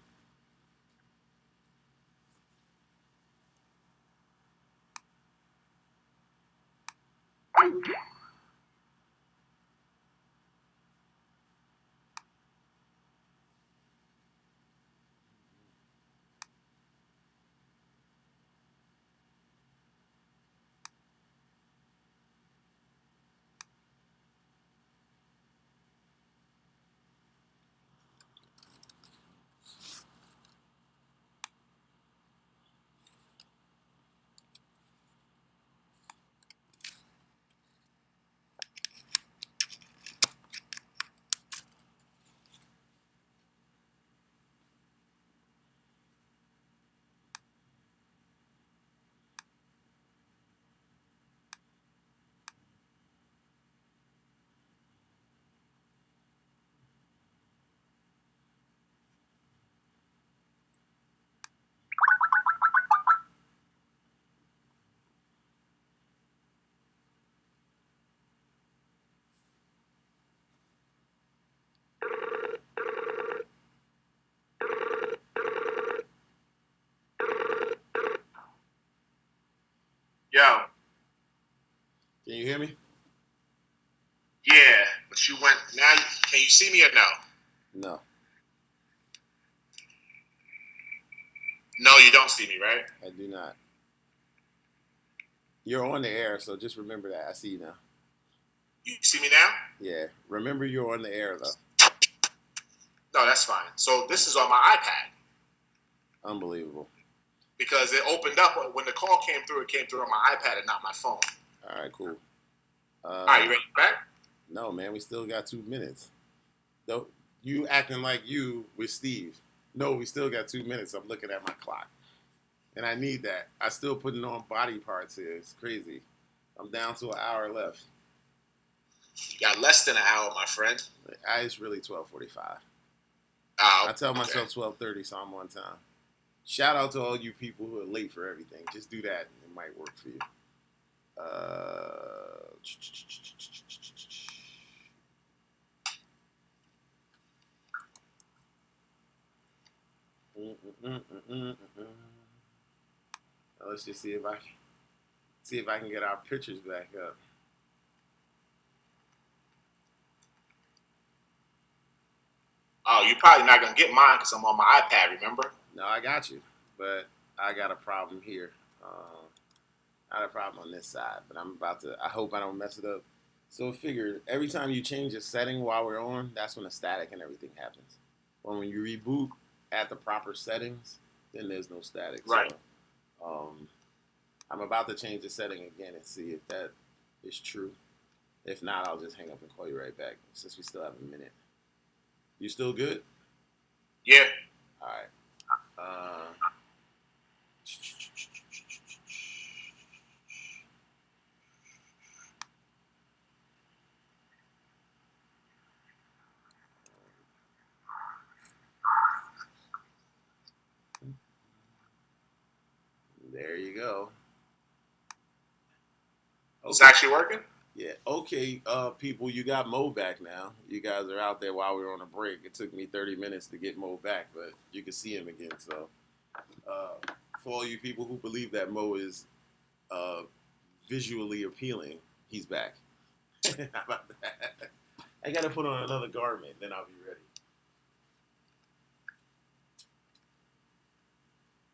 S3: Can you hear me?
S2: Yeah, but you went now. Can you see me or no?
S1: No.
S2: No, you don't see me, right?
S1: I do not. You're on the air, so just remember that. I see you now.
S2: You see me now?
S1: Yeah. Remember you're on the air though.
S2: No, that's fine. So this is on my iPad
S1: Unbelievable.
S2: because it opened up when the call came through. It came through on my iPad and not my phone.
S1: All right, cool.
S2: All right, you ready? Back?
S1: No, man, we still got 2 minutes. Though you acting like you with Steve. No, we still got 2 minutes. I'm looking at my clock. And I need that. I still putting on body parts here. It's crazy. I'm down to an hour left.
S2: You got less than an hour, my friend.
S1: It's really 12:45.
S2: Oh,
S1: I tell
S2: okay.
S1: myself 12:30, so I'm on time. Shout out to all you people who are late for everything. Just do that, and it might work for you. Now let's just see if I can get our pictures back up.
S2: Oh, you're probably not gonna get mine because I'm on my iPad. Remember?
S1: No, I got you, but I got a problem here. Not a problem on this side, but I'm about to. I hope I don't mess it up. So figure every time you change a setting while we're on, that's when the static and everything happens. When you reboot at the proper settings, then there's no static.
S2: Right.
S1: So, I'm about to change the setting again and see if that is true. If not, I'll just hang up and call you right back since we still have a minute. You still good?
S2: Yeah.
S1: All right. There you go.
S2: It's actually working.
S1: Yeah. Okay, people, you got Mo back now. You guys are out there while we were on a break. It took me 30 minutes to get Mo back, but you can see him again. So, for all you people who believe that Mo is visually appealing, he's back. How about that? I got to put on another garment, then I'll be ready.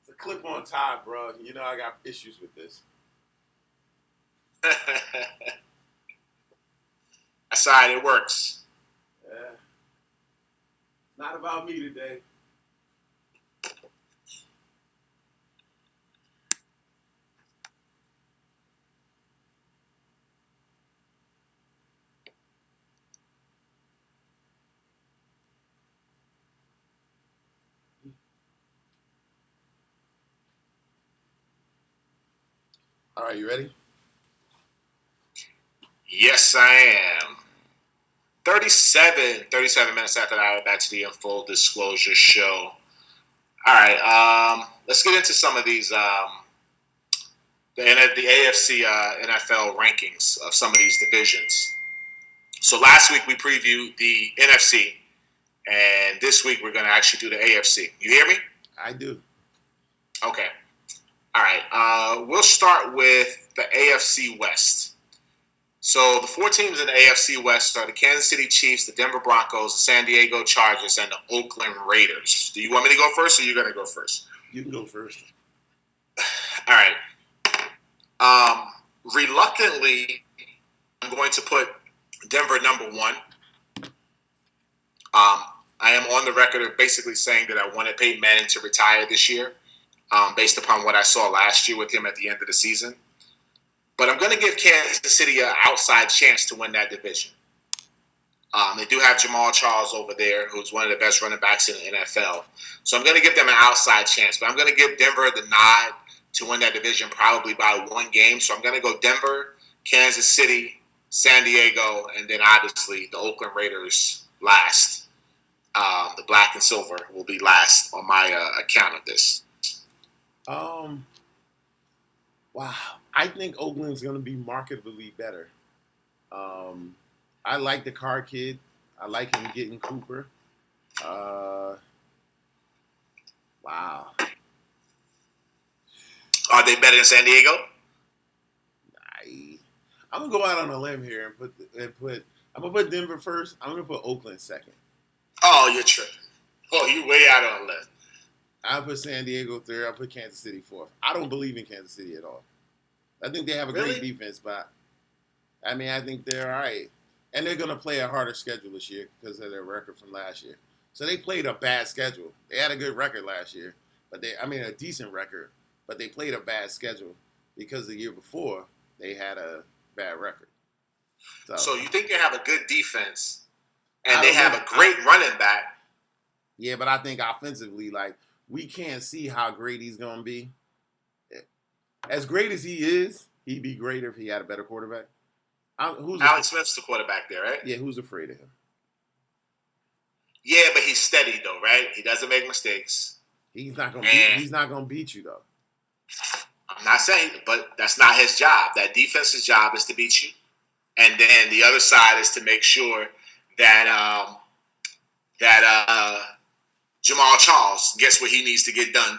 S1: It's a clip-on tie, bro. You know I got issues with this.
S2: Aside, it works.
S1: Yeah. Not about me today. All right, you ready?
S2: Yes, I am. 37 minutes after that, back to the full disclosure show. All right, let's get into some of these the AFC NFL rankings of some of these divisions. So last week we previewed the NFC, and this week we're going to actually do the AFC. You hear me?
S1: I do.
S2: Okay. All right. We'll start with the AFC West. So the 4 teams in the AFC West are the Kansas City Chiefs, the Denver Broncos, the San Diego Chargers, and the Oakland Raiders. Do you want me to go first, or are you going to go first?
S1: You can go first.
S2: All right. Reluctantly, I'm going to put Denver number 1. I am on the record of basically saying that I wanted Peyton Manning to retire this year, based upon what I saw last year with him at the end of the season. But I'm going to give Kansas City an outside chance to win that division. They do have Jamal Charles over there, who's one of the best running backs in the NFL. So I'm going to give them an outside chance. But I'm going to give Denver the nod to win that division probably by 1 game. So I'm going to go Denver, Kansas City, San Diego, and then obviously the Oakland Raiders last. The black and silver will be last on my account of this.
S1: Wow. I think Oakland's going to be markedly better. I like the car kid. I like him getting Cooper. Wow.
S2: Are they better than San Diego?
S3: I'm gonna go out on a limb here I'm gonna put Denver first. I'm gonna put Oakland second.
S6: Oh, you're tripping. Oh, you way out on the list.
S3: I'll put San Diego third. I'll put Kansas City fourth. I don't believe in Kansas City at all. I think they have a
S6: Really?
S3: great defense, but I mean, I think they're all right. And they're going to play a harder schedule this year because of their record from last year. So they played a bad schedule. They had a good record last year, a decent record, but they played a bad schedule because the year before they had a bad record.
S6: So you think they have a good defense
S3: I
S6: and they
S3: don't
S6: have
S3: know.
S6: a great running back?
S3: Yeah, but I think offensively, like, we can't see how great he's going to be. As great as he is, he'd be greater if he had a better quarterback.
S6: Alex Smith's the quarterback there, right?
S3: Yeah, who's afraid of him?
S6: Yeah, but he's steady though, right? He doesn't make mistakes.
S3: He's not gonna beat you though.
S6: I'm not saying, but that's not his job. That defense's job is to beat you, and then the other side is to make sure that Jamal Charles gets what he needs to get done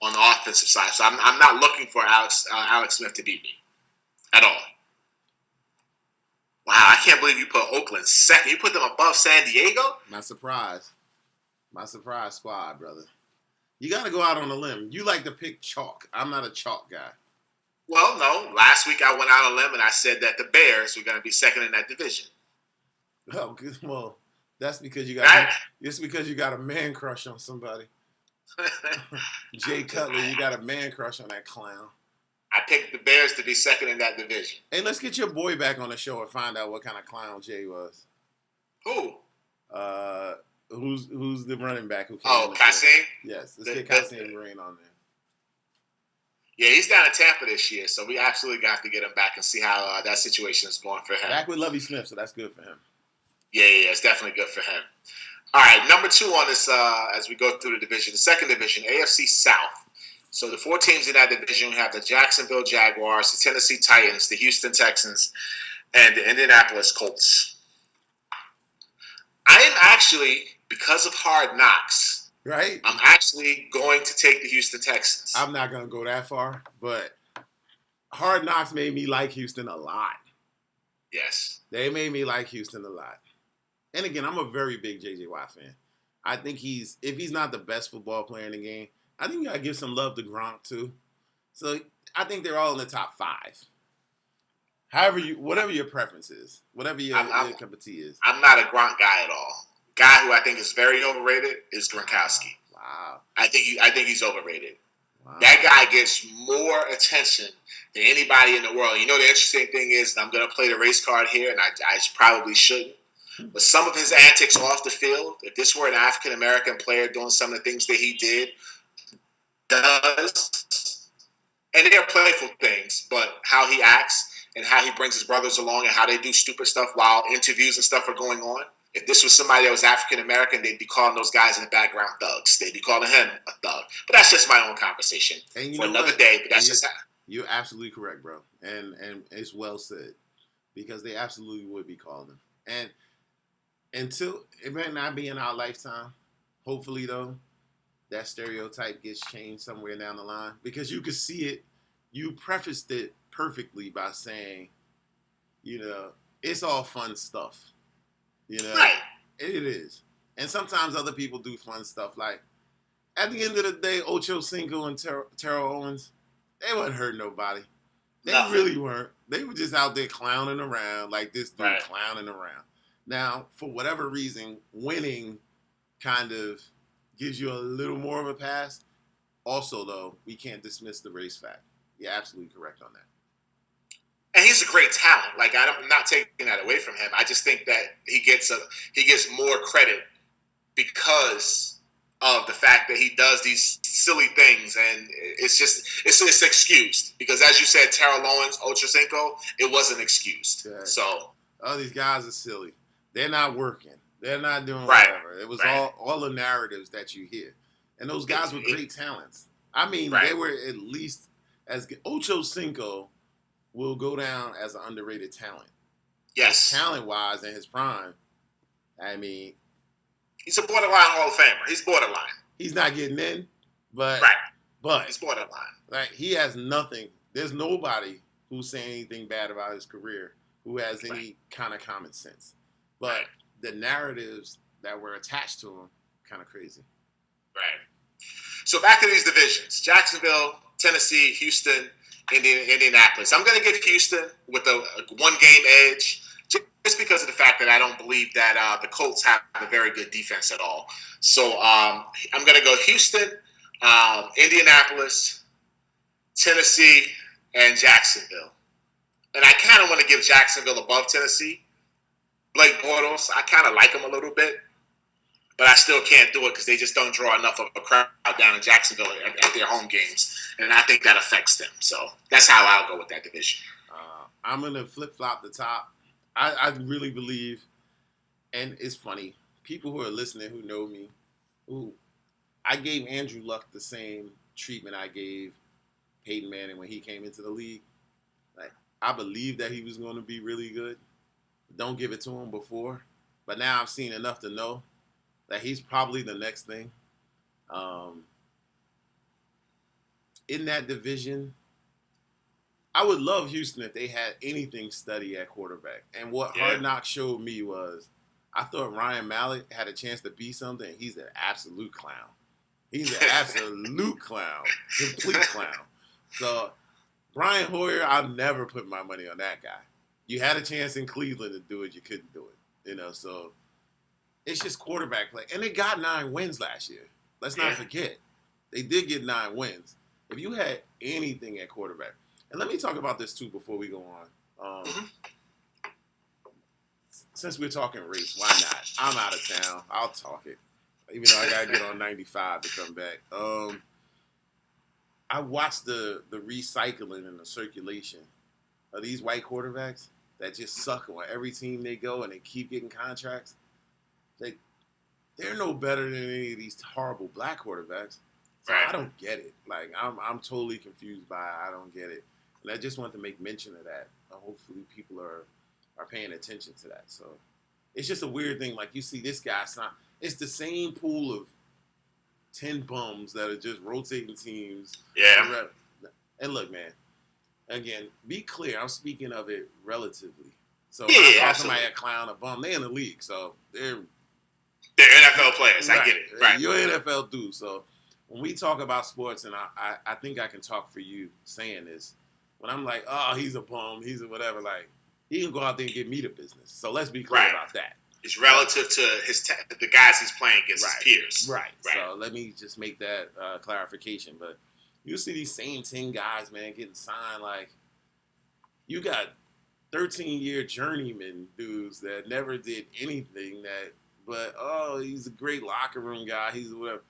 S6: on the offensive side. So I'm not looking for Alex Smith to beat me at all. Wow, I can't believe you put Oakland second. You put them above San Diego?
S3: My surprise squad, brother. You got to go out on a limb. You like to pick chalk. I'm not a chalk guy.
S6: Well, no. Last week I went out on a limb and I said that the Bears were going to be second in that division.
S3: Oh, good. Well, that's because you got a man crush on somebody. Jay Cutler, you got a man crush on that clown.
S6: I picked the Bears to be second in that division.
S3: Hey, let's get your boy back on the show and find out what kind of clown Jay was.
S6: Who?
S3: Who's the running back who came?
S6: Oh, Kasim?
S3: Yes, let's get Kasim Green on there.
S6: Yeah, he's down in Tampa this year, so we absolutely got to get him back and see how that situation is going for him.
S3: Back with Lovie Smith, so that's good for him.
S6: Yeah, it's definitely good for him. All right, number 2 on this as we go through the division, the second division, AFC South. So the 4 teams in that division have the Jacksonville Jaguars, the Tennessee Titans, the Houston Texans, and the Indianapolis Colts. I am actually, because of Hard Knocks,
S3: right?
S6: I'm actually going to take the Houston Texans.
S3: I'm not going to go that far, but Hard Knocks made me like Houston a lot.
S6: Yes.
S3: They made me like Houston a lot. And again, I'm a very big J.J. Watt fan. I think if he's not the best football player in the game, I think you got to give some love to Gronk, too. So I think they're all in the top 5. Whatever your preference is, whatever your cup of tea is.
S6: I'm not a Gronk guy at all. Guy who I think is very overrated is Gronkowski.
S3: Wow.
S6: I think he's overrated.
S3: Wow.
S6: That guy gets more attention than anybody in the world. You know, the interesting thing is, I'm going to play the race card here, and I probably shouldn't. But some of his antics off the field, if this were an African-American player doing some of the things that he does, and they're playful things, but how he acts and how he brings his brothers along and how they do stupid stuff while interviews and stuff are going on. If this was somebody that was African-American, they'd be calling those guys in the background thugs. They'd be calling him a thug. But that's just my own conversation for another day. But that's just how.
S3: You're absolutely correct, bro. And it's well said. Because they absolutely would be calling him. And until it might not be in our lifetime, hopefully, though, that stereotype gets changed somewhere down the line. Because you could see it. You prefaced it perfectly by saying, it's all fun stuff.
S6: Right.
S3: It is. And sometimes other people do fun stuff. Like, at the end of the day, Ocho Cinco and Terrell Owens, they wouldn't hurt nobody. They really weren't. They were just out there clowning around like this dude clowning around. Now, for whatever reason, winning kind of gives you a little more of a pass. Also, though, we can't dismiss the race fact. You're absolutely correct on that.
S6: And he's a great talent. Like, I'm not taking that away from him. I just think that he gets more credit because of the fact that he does these silly things, and it's excused because, as you said, Terrell Owens, Ocho Cinco, it wasn't excused.
S3: Yeah.
S6: So,
S3: these guys are silly. They're not working. They're not doing whatever. It was all the narratives that you hear, and those guys were great talents. I mean, they were at least as good. Ocho Cinco will go down as an underrated talent.
S6: Yes.
S3: Talent-wise in his prime, I mean,
S6: he's a borderline Hall of Famer. He's borderline.
S3: He's not getting in, but
S6: but
S3: he's
S6: borderline.
S3: Like, he has nothing. There's nobody who's saying anything bad about his career, who has any kind of common sense. But the narratives that were attached to him, kind of crazy.
S6: Right. So back to these divisions: Jacksonville, Tennessee, Houston, Indianapolis. I'm going to give Houston with a one-game edge, just because of the fact that I don't believe that the Colts have a very good defense at all. So I'm going to go Houston, Indianapolis, Tennessee, and Jacksonville. And I kind of want to give Jacksonville above Tennessee. Blake Bortles, I kind of like him a little bit, but I still can't do it because they just don't draw enough of a crowd down in Jacksonville at their home games, and I think that affects them. So that's how I'll go with that division.
S3: I'm going to flip-flop the top. I really believe, and it's funny, people who are listening who know me, I gave Andrew Luck the same treatment I gave Peyton Manning when he came into the league. Like, I believed that he was going to be really good. Don't give it to him before. But now I've seen enough to know that he's probably the next thing. In that division, I would love Houston if they had anything steady at quarterback. And what Hard Knocks showed me was I thought Ryan Mallett had a chance to be something. He's an absolute clown. He's an absolute clown. Complete clown. So Brian Hoyer, I'll never put my money on that guy. You had a chance in Cleveland to do it. You couldn't do it. So it's just quarterback play. And they got 9 wins last year. Let's not forget. They did get 9 wins. If you had anything at quarterback, and let me talk about this too before we go on. Since we're talking race, why not? I'm out of town. I'll talk it. Even though I got to get on 95 to come back. I watched the recycling and the circulation of these white quarterbacks that just suck on every team they go and they keep getting contracts. They're no better than any of these horrible black quarterbacks. So I don't get it. Like, I'm totally confused by it. I don't get it. And I just want to make mention of that. Hopefully people are paying attention to that. So it's just a weird thing. Like, you see this guy, it's the same pool of 10 bums that are just rotating teams.
S6: Yeah.
S3: And look, man, again, be clear. I'm speaking of it relatively. So
S6: yeah,
S3: when I call somebody a clown, a bum, they're in the league. So they're
S6: NFL players. Right. I get it. Right.
S3: You're an NFL dude. So when we talk about sports, and I think I can talk for you saying this, when I'm like, oh, he's a bum, he's a whatever, like, he can go out there and get me the business. So let's be clear about that.
S6: It's relative to the guys he's playing against his peers.
S3: Right. So let me just make that clarification. But you see these same 10 guys, man, getting signed. Like, you got 13-year journeyman dudes that never did anything but he's a great locker room guy. He's whatever.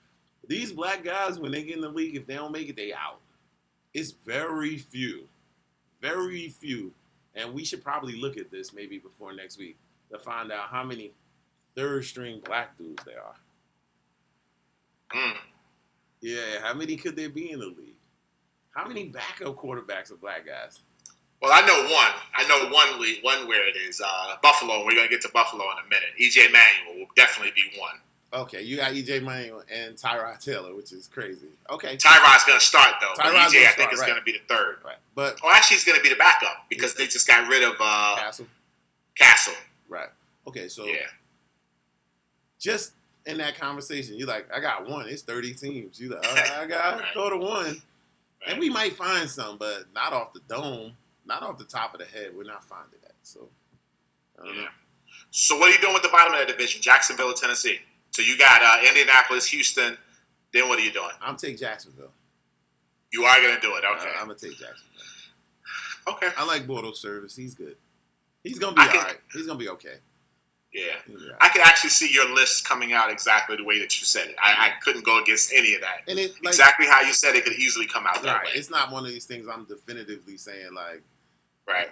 S3: These black guys, when they get in the league, if they don't make it, they out. It's very few. Very few. And we should probably look at this maybe before next week to find out how many third-string black dudes there are. Yeah, how many could there be in the league? How many backup quarterbacks are black guys?
S6: Well, I know one. I know one where it is Buffalo. We're going to get to Buffalo in a minute. E.J. Manuel will definitely be one.
S3: Okay, you got E.J. Manuel and Tyrod Taylor, which is crazy. Okay.
S6: Tyrod's going to start, though. But E.J., I think, is going to be the third.
S3: Right. But
S6: actually, he's going to be the backup because they just got rid of Castle.
S3: Right. Okay, so
S6: yeah.
S3: Just in that conversation, you're like, I got one. It's 30 teams. You're like, I got to go to one. Right. And we might find some, but not off the dome, not off the top of the head. We're not finding that. So, I don't know.
S6: So what are you doing with the bottom of that division, Jacksonville or Tennessee? So you got Indianapolis, Houston. Then what are you doing?
S3: I'm take Jacksonville.
S6: You are going to do it. Okay.
S3: I'm going to take Jacksonville.
S6: Okay.
S3: I like Bortles service. He's good. He's going to be all right. He's going to be okay.
S6: Yeah. I could actually see your list coming out exactly the way that you said it. I couldn't go against any of that.
S3: And
S6: exactly how you said it could easily come out that way.
S3: It's not one of these things I'm definitively saying, like,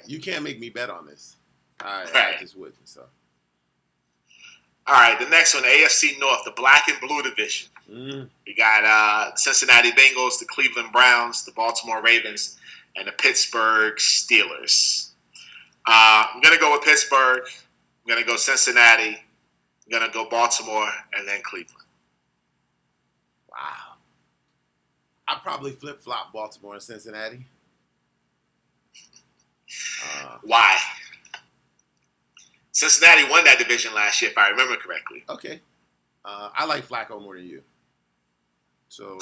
S3: you can't make me bet on this. I just wouldn't. So.
S6: All right, the next one, AFC North, the black and blue division. We got Cincinnati Bengals, the Cleveland Browns, the Baltimore Ravens, and the Pittsburgh Steelers. I'm going to go with Pittsburgh. I'm going to go Cincinnati. I'm going to go Baltimore, and then Cleveland.
S3: Wow. I'd probably flip-flop Baltimore and Cincinnati.
S6: Why? Cincinnati won that division last year, if I remember correctly.
S3: Okay. I like Flacco more than you. So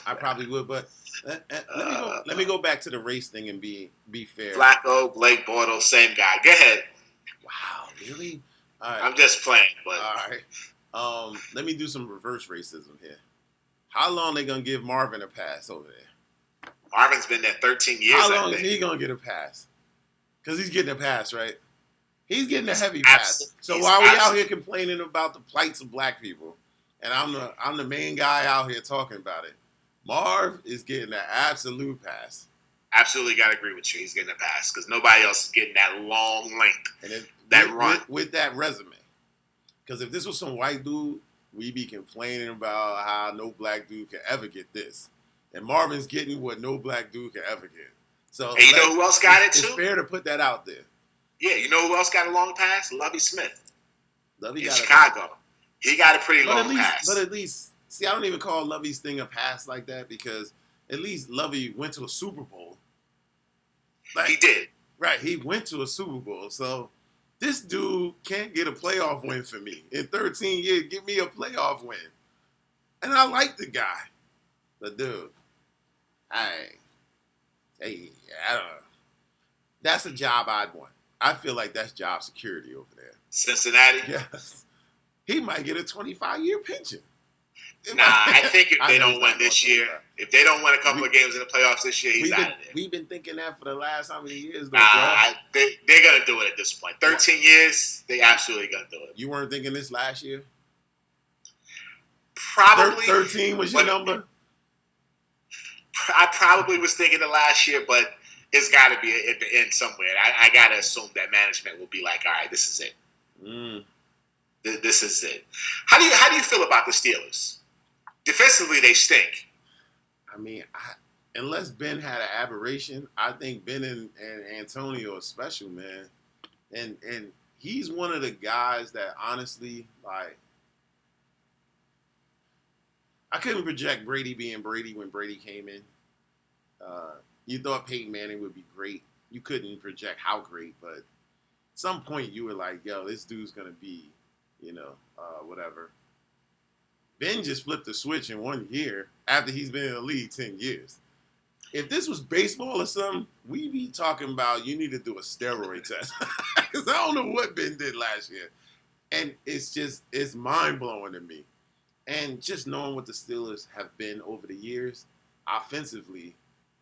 S3: I probably would, but let me go back to the race thing and be fair.
S6: Flacco, Blake Bortles, same guy. Go ahead.
S3: Wow, really? All right.
S6: I'm just playing, but
S3: All right. Let me do some reverse racism here. How long they gonna give Marvin a pass over there?
S6: Marvin's been there 13 years.
S3: How long
S6: I
S3: is
S6: think.
S3: he gonna get a pass? Because he's getting a pass, right? He's getting a heavy pass. So why are we out here complaining about the plights of black people? And I'm the main guy out here talking about it. Marv is getting an absolute pass.
S6: Absolutely got to agree with you. He's getting a pass because nobody else is getting that long length,
S3: And
S6: that run.
S3: With that resume. Because if this was some white dude, we'd be complaining about how no black dude can ever get this. And Marvin's getting what no black dude can ever get. So
S6: And you know who else got it
S3: it's
S6: too?
S3: fair to put that out there.
S6: Yeah, you know who else got a long pass? Lovie Smith
S3: Lovey
S6: in
S3: got
S6: Chicago. He got a pretty long pass.
S3: But at least, see, I don't even call Lovey's thing a pass like that because at least Lovey went to a Super Bowl. Like,
S6: He did.
S3: Right, he went to a Super Bowl. So this dude can't get a playoff win for me. In 13 years, give me a playoff win. And I like the guy. But dude, I don't know. That's a job I'd want. I feel like that's job security over there.
S6: Cincinnati.
S3: Yes. He might get a 25-year pension.
S6: Nah, I think if
S3: I
S6: they
S3: know
S6: don't
S3: he's
S6: win
S3: not
S6: this
S3: gonna
S6: year,
S3: do that.
S6: if they don't win a couple of games in the playoffs this year, he's out of there.
S3: We've been thinking that for the last how many years, though,
S6: Nah,
S3: bro?
S6: they're going to do it at this point. 13 years, they absolutely going to do it.
S3: You weren't thinking this last year?
S6: Probably.
S3: 13 was your
S6: but
S3: number?
S6: I probably was thinking the last year, but it's got to be at the end somewhere. I got to assume that management will be like, all right, this is it.
S3: Mm.
S6: This is it. How do you feel about the Steelers? Defensively, they stink.
S3: I mean, unless Ben had an aberration, I think Ben and Antonio are special, man. And he's one of the guys that honestly, like, I couldn't project Brady being Brady when Brady came in. You thought Peyton Manning would be great. You couldn't project how great, but at some point you were like, yo, this dude's going to be, whatever. Ben just flipped the switch in 1 year after he's been in the league 10 years. If this was baseball or something, we'd be talking about you need to do a steroid test. Because I don't know what Ben did last year. And it's mind-blowing to me. And just knowing what the Steelers have been over the years, offensively,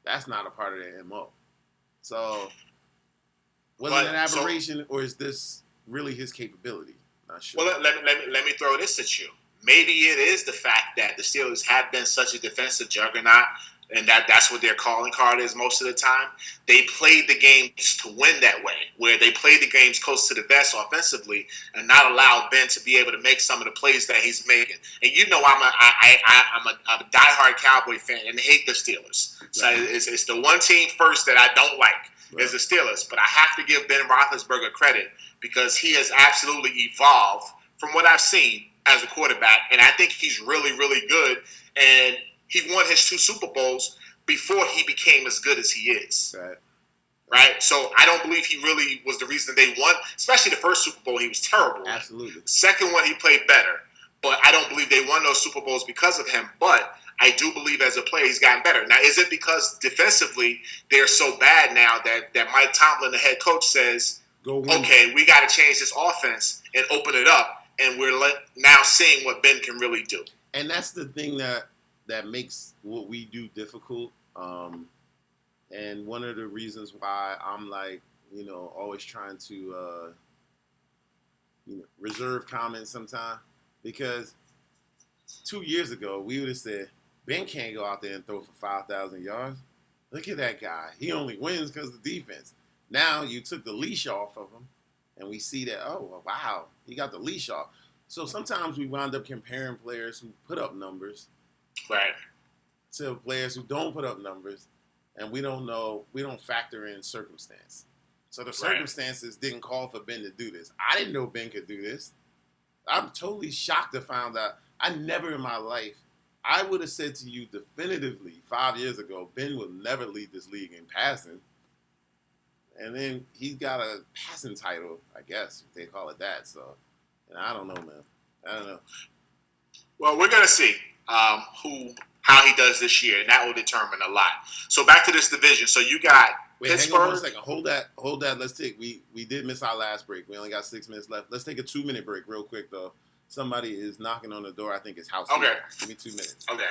S3: that's not a part of their MO. So, was it an aberration or is this really his capability? Not sure.
S6: Well, let me throw this at you. Maybe it is the fact that the Steelers have been such a defensive juggernaut, and that's what their calling card is most of the time. They played the games to win that way, where they played the games close to the vest offensively and not allow Ben to be able to make some of the plays that he's making. And you know I'm a diehard Cowboy fan and hate the Steelers. Right. So it's the one team first that I don't like. Right. Is the Steelers. But I have to give Ben Roethlisberger credit because he has absolutely evolved from what I've seen as a quarterback, and I think he's really, really good. And he won his 2 Super Bowls before he became as good as he is. Right? So I don't believe he really was the reason they won, especially the first Super Bowl. He was terrible.
S3: Absolutely.
S6: Second one, he played better. But I don't believe they won those Super Bowls because of him. But I do believe as a player he's gotten better. Now, is it because defensively they're so bad now that Mike Tomlin, the head coach, says, okay, we got to change this offense and open it up, and we're now seeing what Ben can really do.
S3: And that's the thing that makes what we do difficult. And one of the reasons why I'm like, always trying to reserve comments sometimes. Because 2 years ago, we would have said, Ben can't go out there and throw for 5,000 yards. Look at that guy. He only wins because of the defense. Now you took the leash off of him, and we see that, oh, wow, he got the leash off. So sometimes we wind up comparing players who put up numbers to players who don't put up numbers, and we don't factor in circumstance. So the circumstances didn't call for Ben to do this. I didn't know Ben could do this. I'm totally shocked to find out. I never in my life, I would have said to you definitively 5 years ago, Ben will never lead this league in passing. And then he's got a passing title, I guess if they call it that. So, and I don't know, man. I don't know.
S6: Well, we're gonna see how he does this year, and that will determine a lot. So back to this division. So you got
S3: Wait,
S6: Pittsburgh.
S3: hang on 1 second. Hold that. Let's take. We did miss our last break. We only got 6 minutes left. Let's take a 2-minute break, real quick though. Somebody is knocking on the door. I think it's house.
S6: Okay.
S3: Give me 2 minutes.
S6: Okay.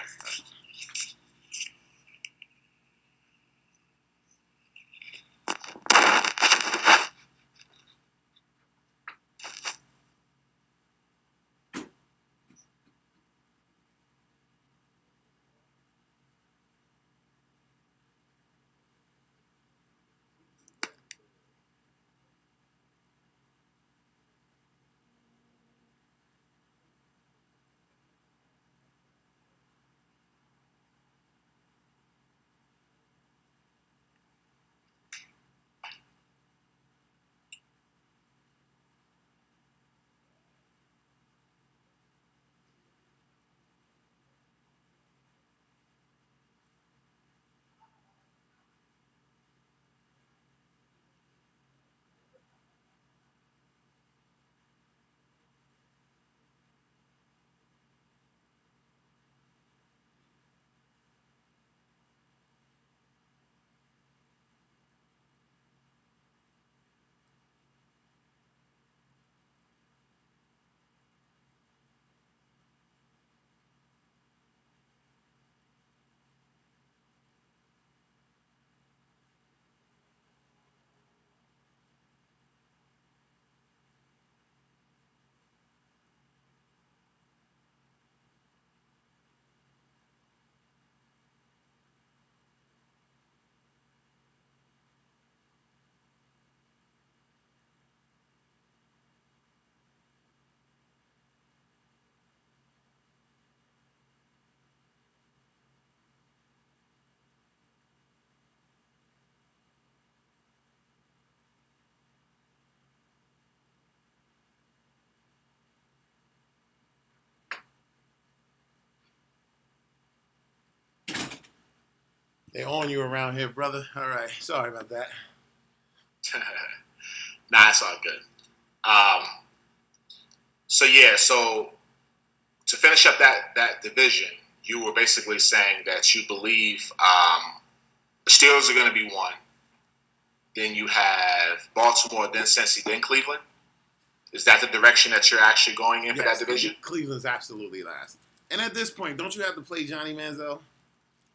S3: They own you around here, brother. All right. Sorry about that.
S6: Nah, it's all good. So to finish up that division, you were basically saying that you believe the Steelers are going to be one. Then you have Baltimore, then Cincy, then Cleveland. Is that the direction that you're actually going in for that division?
S3: Cleveland's absolutely last. And at this point, don't you have to play Johnny Manziel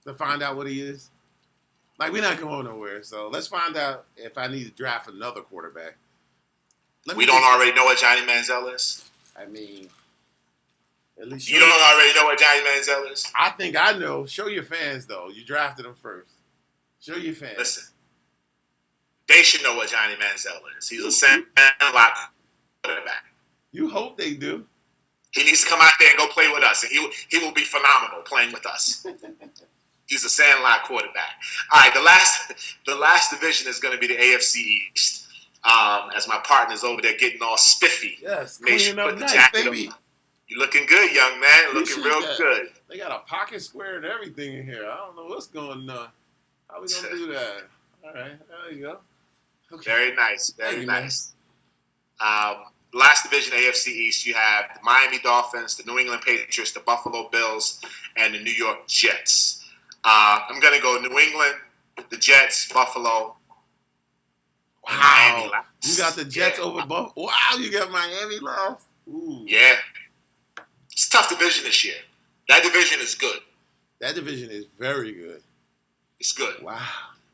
S3: to find out what he is? Like, we're not going nowhere. So let's find out if I need to draft another quarterback.
S6: We don't already know what Johnny Manziel is?
S3: I mean, at least
S6: you don't already know what Johnny Manziel is?
S3: I think I know. Show your fans, though. You drafted him first. Show your fans.
S6: Listen, they should know what Johnny Manziel is. He's a sandlot quarterback.
S3: You hope they do.
S6: He needs to come out there and go play with us, and he will be phenomenal playing with us. He's a sandlot quarterback. All right, the last division is going to be the AFC East. As my partner's over there getting all spiffy.
S3: Yes,
S6: Make sure
S3: cleaning
S6: you
S3: up
S6: put the
S3: nice,
S6: jacket
S3: baby.
S6: on. You're looking good, young man. Looking
S3: Appreciate
S6: real
S3: that.
S6: good.
S3: They got a pocket square and everything in here. I don't know what's going on. How we going to do that? All right, there you go. Okay.
S6: Very nice. Very
S3: Thank you,
S6: nice. Last division, AFC East, you have the Miami Dolphins, the New England Patriots, the Buffalo Bills, and the New York Jets. I'm going to go New England, the Jets, Buffalo.
S3: Wow. You got the Jets over Buffalo. Wow, you got Miami last. Ooh.
S6: Yeah. It's a tough division this year. That division is good.
S3: That division is very good.
S6: It's good.
S3: Wow.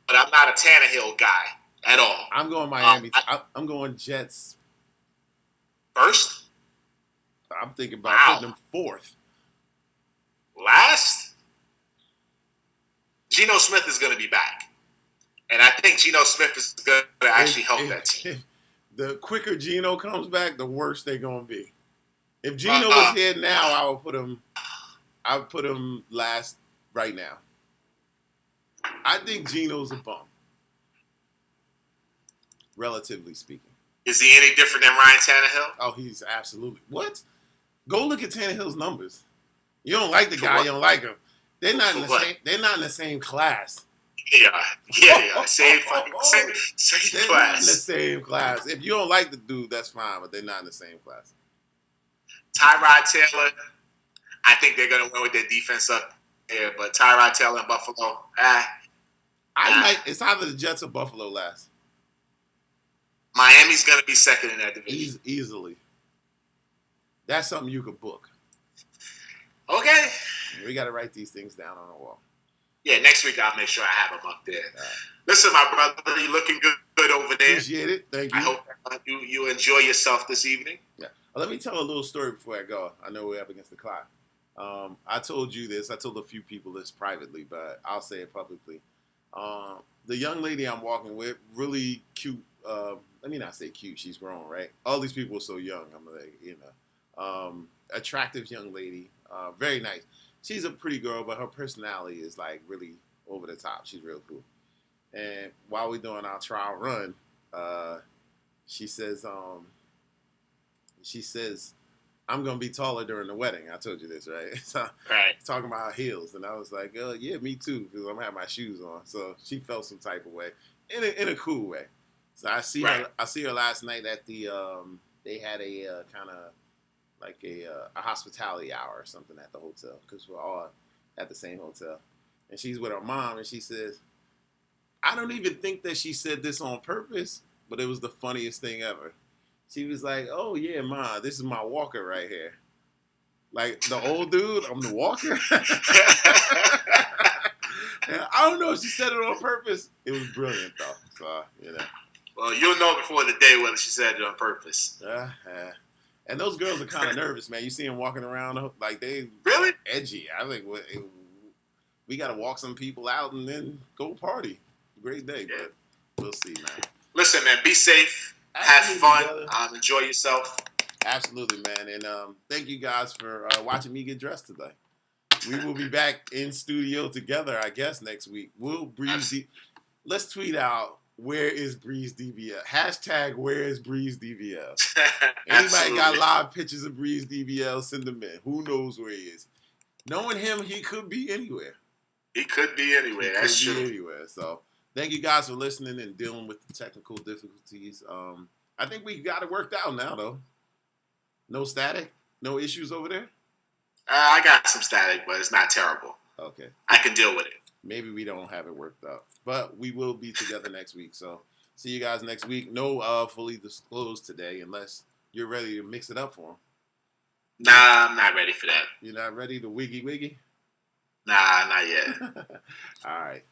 S6: But I'm not a Tannehill guy at all.
S3: I'm going Miami. I'm going Jets.
S6: First?
S3: I'm thinking about putting them fourth.
S6: Last? Geno Smith is going to be back. And I think Geno Smith is going to actually help that team.
S3: The quicker Geno comes back, the worse they're going to be. If Geno was here now, I would put him last right now. I think Geno's a bum, relatively speaking.
S6: Is he any different than Ryan Tannehill?
S3: Oh, he's absolutely. What? Go look at Tannehill's numbers. You don't like the
S6: For
S3: guy,
S6: what?
S3: you don't like him. They're not in
S6: For
S3: the
S6: what?
S3: same. They're not in the same class.
S6: Yeah, they are. Same
S3: They're not in the
S6: class.
S3: same class. If you don't like the dude, that's fine, but they're not in the same class.
S6: Tyrod Taylor, I think they're going to win with their defense up there, but Tyrod Taylor in Buffalo,
S3: It's either the Jets or Buffalo last.
S6: Miami's going to be second in that division.
S3: Easily. That's something you could book.
S6: Okay.
S3: We got to write these things down on the wall.
S6: Yeah, next week I'll make sure I have them up there.
S3: Right.
S6: Listen, my brother, you're looking good over there.
S3: Appreciate it. Thank you.
S6: I hope you enjoy yourself this evening.
S3: Yeah. Let me tell a little story before I go. I know we're up against the clock. I told you this. I told a few people this privately, but I'll say it publicly. The young lady I'm walking with, really cute. Let me not say cute. She's grown, right? All these people are so young. I'm like, attractive young lady. Very nice. She's a pretty girl, but her personality is like really over the top. She's real cool. And while we're doing our trial run, she says, I'm going to be taller during the wedding. I told you this, right? So,
S6: Right.
S3: talking about her heels. And I was like, yeah, me too, because I'm having my shoes on. So she felt some type of way in a cool way. So I see her last night at the, they had a kind of like a hospitality hour or something at the hotel because we're all at the same hotel. And she's with her mom and she says, I don't even think that she said this on purpose, but it was the funniest thing ever. She was like, oh, yeah, Ma, this is my walker right here. Like, the old dude, I'm the walker. And I don't know if she said it on purpose. It was brilliant, though. So,
S6: Well, you'll know before the day whether she said it on purpose.
S3: And those girls are kind of nervous, man. You see them walking around like they
S6: Really?
S3: edgy. I think we got to walk some people out and then go party. Great day, but we'll see, man.
S6: Listen, man, be safe.
S3: Absolutely,
S6: Have fun.
S3: brother.
S6: Enjoy yourself.
S3: Absolutely, man. And thank you guys for watching me get dressed today. We will be back in studio together, I guess, next week. Let's tweet out, where is Breeze DBL? Hashtag, where is Breeze DBL? Anybody got live pictures of Breeze DBL, send them in. Who knows where he is? Knowing him, he could be anywhere.
S6: He could be anywhere. That's true.
S3: Anywhere. So thank you guys for listening and dealing with the technical difficulties. I think we got it worked out now, though. No static? No issues over there?
S6: I got some static, but it's not terrible.
S3: Okay.
S6: I can deal with it.
S3: Maybe we don't have it worked out. But we will be together next week. So see you guys next week. No fully disclosed today unless you're ready to mix it up for them.
S6: Nah, I'm not ready for that.
S3: You're not ready to wiggy?
S6: Nah, not yet.
S3: All right.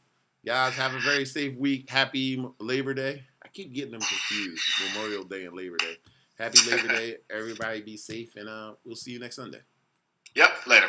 S3: Guys, have a very safe week. Happy Labor Day. I keep getting them confused. Memorial Day and Labor Day. Happy Labor Day. Everybody be safe, and we'll see you next Sunday.
S6: Yep, later.